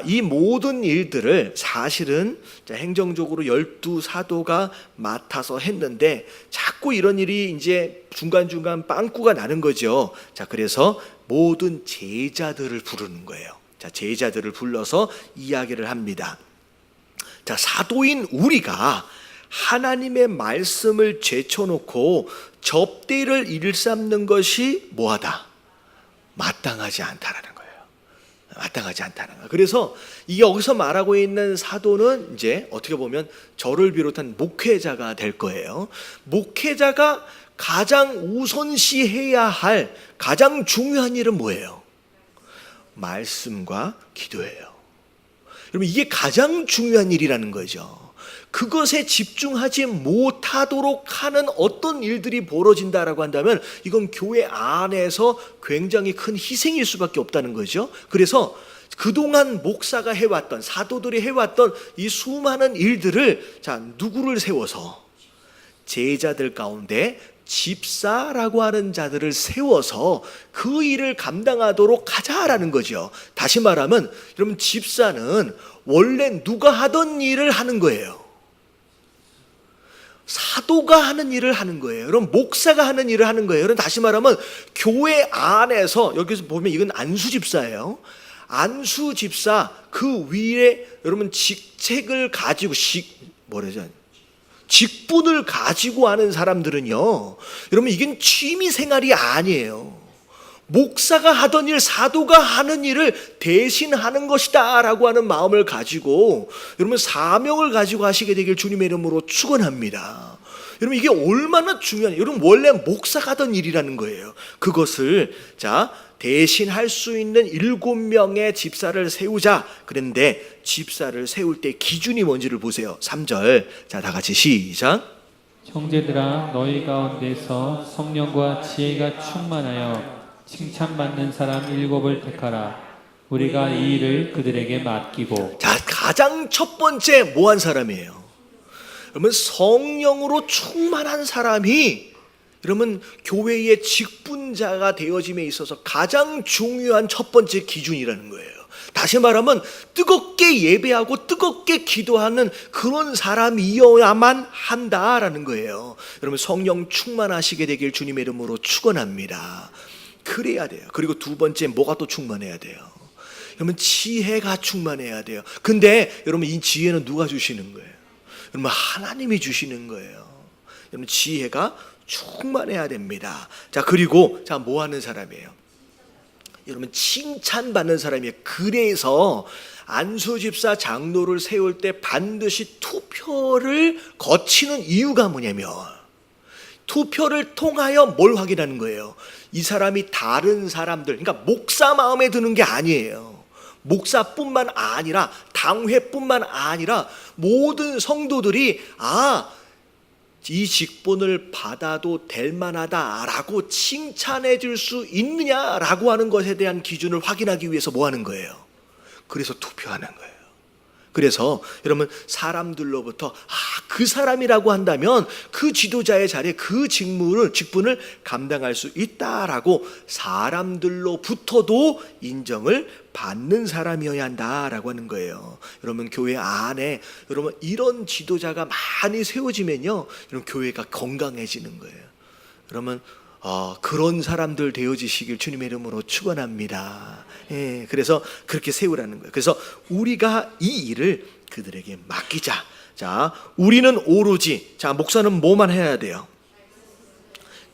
이 모든 일들을 사실은 행정적으로 12사도가 맡아서 했는데 자꾸 이런 일이 이제 중간중간 빵꾸가 나는 거죠. 자, 그래서 모든 제자들을 부르는 거예요. 자, 제자들을 불러서 이야기를 합니다. 자, 사도인 우리가 하나님의 말씀을 제쳐놓고 접대를 일삼는 것이 뭐하다? 마땅하지 않다라는 거예요. 마땅하지 않다는 거예요. 그래서 이 여기서 말하고 있는 사도는 이제 어떻게 보면 저를 비롯한 목회자가 될 거예요. 목회자가 가장 우선시해야 할 가장 중요한 일은 뭐예요? 말씀과 기도예요. 여러분, 이게 가장 중요한 일이라는 거죠. 그것에 집중하지 못하도록 하는 어떤 일들이 벌어진다라고 한다면 이건 교회 안에서 굉장히 큰 희생일 수밖에 없다는 거죠. 그래서 그동안 목사가 해왔던, 사도들이 해왔던 이 수많은 일들을 누구를 세워서? 제자들 가운데 집사라고 하는 자들을 세워서 그 일을 감당하도록 하자라는 거죠. 다시 말하면 여러분, 집사는 원래 누가 하던 일을 하는 거예요. 사도가 하는 일을 하는 거예요. 여러분, 목사가 하는 일을 하는 거예요. 여러분, 다시 말하면 교회 안에서, 여기서 보면 이건 안수집사예요. 안수집사 그 위에 여러분 직책을 가지고 직분을 가지고 하는 사람들은요, 여러분, 이건 취미 생활이 아니에요. 목사가 하던 일, 사도가 하는 일을 대신하는 것이다 라고 하는 마음을 가지고 여러분 사명을 가지고 하시게 되길 주님의 이름으로 축원합니다. 여러분, 이게 얼마나 중요한, 여러분 원래 목사가 하던 일이라는 거예요. 그것을 대신할 수 있는 7명의 집사를 세우자. 그런데 집사를 세울 때 기준이 뭔지를 보세요. 3절. 다 같이 시작. 형제들아, 너희 가운데서 성령과 지혜가 충만하여 칭찬받는 사람 7을 택하라. 우리가 이 일을 그들에게 맡기고. 가장 첫 번째 뭐한 사람이에요? 여러분, 성령으로 충만한 사람이 여러분 교회의 직분자가 되어짐에 있어서 가장 중요한 첫 번째 기준이라는 거예요. 다시 말하면 뜨겁게 예배하고 뜨겁게 기도하는 그런 사람이어야만 한다라는 거예요. 여러분, 성령 충만하시게 되길 주님의 이름으로 축원합니다. 그래야 돼요. 그리고 두 번째 뭐가 또 충만해야 돼요? 여러분, 지혜가 충만해야 돼요. 근데 여러분, 이 지혜는 누가 주시는 거예요? 여러분, 하나님이 주시는 거예요. 여러분, 지혜가 충만해야 됩니다. 그리고 뭐 하는 사람이에요? 여러분, 칭찬받는 사람이에요. 그래서 안수집사 장로를 세울 때 반드시 투표를 거치는 이유가 뭐냐면, 투표를 통하여 뭘 확인하는 거예요? 이 사람이 다른 사람들, 그러니까 목사 마음에 드는 게 아니에요. 목사뿐만 아니라 당회뿐만 아니라 모든 성도들이 이 직분을 받아도 될 만하다라고 칭찬해 줄 수 있느냐라고 하는 것에 대한 기준을 확인하기 위해서 뭐 하는 거예요? 그래서 투표하는 거예요. 그래서 여러분 사람들로부터 그 사람이라고 한다면 그 지도자의 자리에 그 직분을 감당할 수 있다라고 사람들로부터도 인정을 받는 사람이어야 한다라고 하는 거예요. 여러분 교회 안에 여러분 이런 지도자가 많이 세워지면요, 여러분 교회가 건강해지는 거예요. 여러분 그런 사람들 되어지시길 주님의 이름으로 축원합니다. 예, 그래서 그렇게 세우라는 거예요. 그래서 우리가 이 일을 그들에게 맡기자. 자, 우리는 오로지 목사는 뭐만 해야 돼요?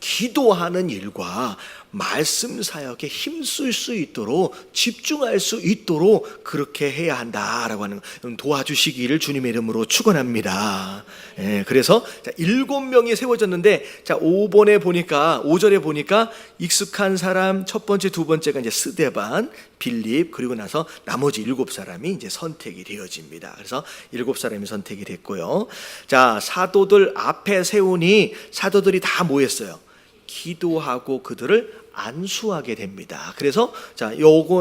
기도하는 일과 말씀 사역에 힘쓸 수 있도록 집중할 수 있도록 그렇게 해야 한다라고 하는 도와주시기를 주님의 이름으로 축원합니다. 예, 그래서 7명이 세워졌는데 5절에 보니까 익숙한 사람 첫 번째, 두 번째가 이제 스데반, 빌립, 그리고 나서 나머지 7사람이 이제 선택이 되어집니다. 그래서 7사람이 선택이 됐고요. 자, 사도들 앞에 세우니 사도들이 다 모였어요. 기도하고 그들을 안수하게 됩니다. 그래서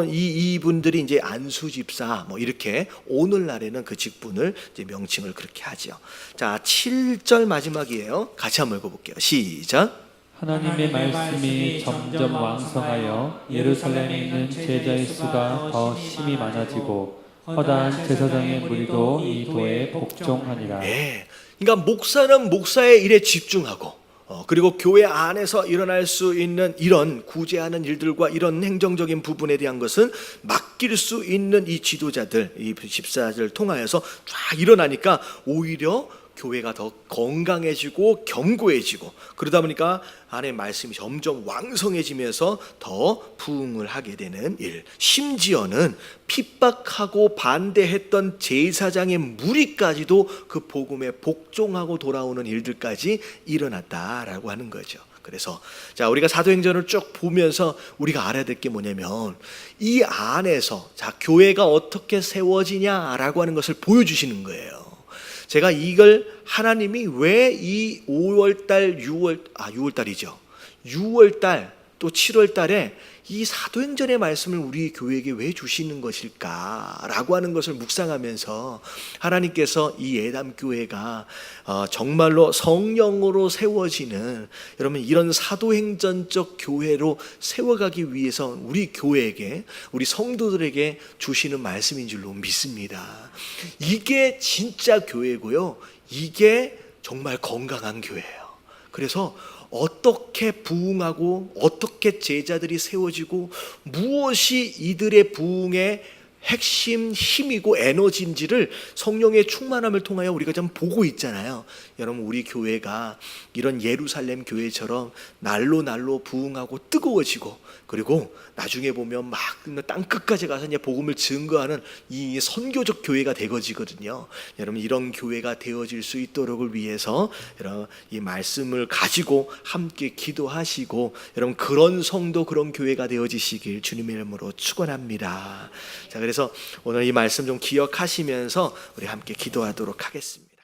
이분들이 이제 안수 집사 이렇게 오늘날에는 그 직분을 이제 명칭을 그렇게 하죠. 자, 7절 마지막이에요. 같이 한번 읽어볼게요. 시작. 하나님의 말씀이 점점 왕성하여 예루살렘에 있는 제자의 수가 더 심히 많아지고 허다한 제사장의 무리도 이 도에 복종하니라. 네, 그러니까 목사는 목사의 일에 집중하고 그리고 교회 안에서 일어날 수 있는 이런 구제하는 일들과 이런 행정적인 부분에 대한 것은 맡길 수 있는 이 지도자들, 이 집사들 통하여서 쫙 일어나니까 오히려 교회가 더 건강해지고 견고해지고 그러다 보니까 안에 말씀이 점점 왕성해지면서 더 부흥을 하게 되는 일. 심지어는 핍박하고 반대했던 제사장의 무리까지도 그 복음에 복종하고 돌아오는 일들까지 일어났다라고 하는 거죠. 그래서 우리가 사도행전을 쭉 보면서 우리가 알아야 될 게 뭐냐면 이 안에서 교회가 어떻게 세워지냐라고 하는 것을 보여주시는 거예요. 제가 이걸 하나님이 왜 이 5월달, 6월달 또 7월달에 이 사도행전의 말씀을 우리 교회에게 왜 주시는 것일까라고 하는 것을 묵상하면서 하나님께서 이 예담교회가 정말로 성령으로 세워지는 여러분 이런 사도행전적 교회로 세워가기 위해서 우리 교회에게 우리 성도들에게 주시는 말씀인 줄로 믿습니다. 이게 진짜 교회고요, 이게 정말 건강한 교회예요. 그래서 어떻게 부흥하고 어떻게 제자들이 세워지고 무엇이 이들의 부흥의 핵심 힘이고 에너지인지를 성령의 충만함을 통하여 우리가 좀 보고 있잖아요. 여러분 우리 교회가 이런 예루살렘 교회처럼 날로 부흥하고 뜨거워지고 그리고 나중에 보면 막 땅 끝까지 가서 이제 복음을 증거하는 이 선교적 교회가 되어지거든요. 여러분 이런 교회가 되어질 수 있도록을 위해서 여러분 이 말씀을 가지고 함께 기도하시고 여러분 그런 성도 그런 교회가 되어지시길 주님의 이름으로 축원합니다. 자, 그래서 오늘 이 말씀 좀 기억하시면서 우리 함께 기도하도록 하겠습니다.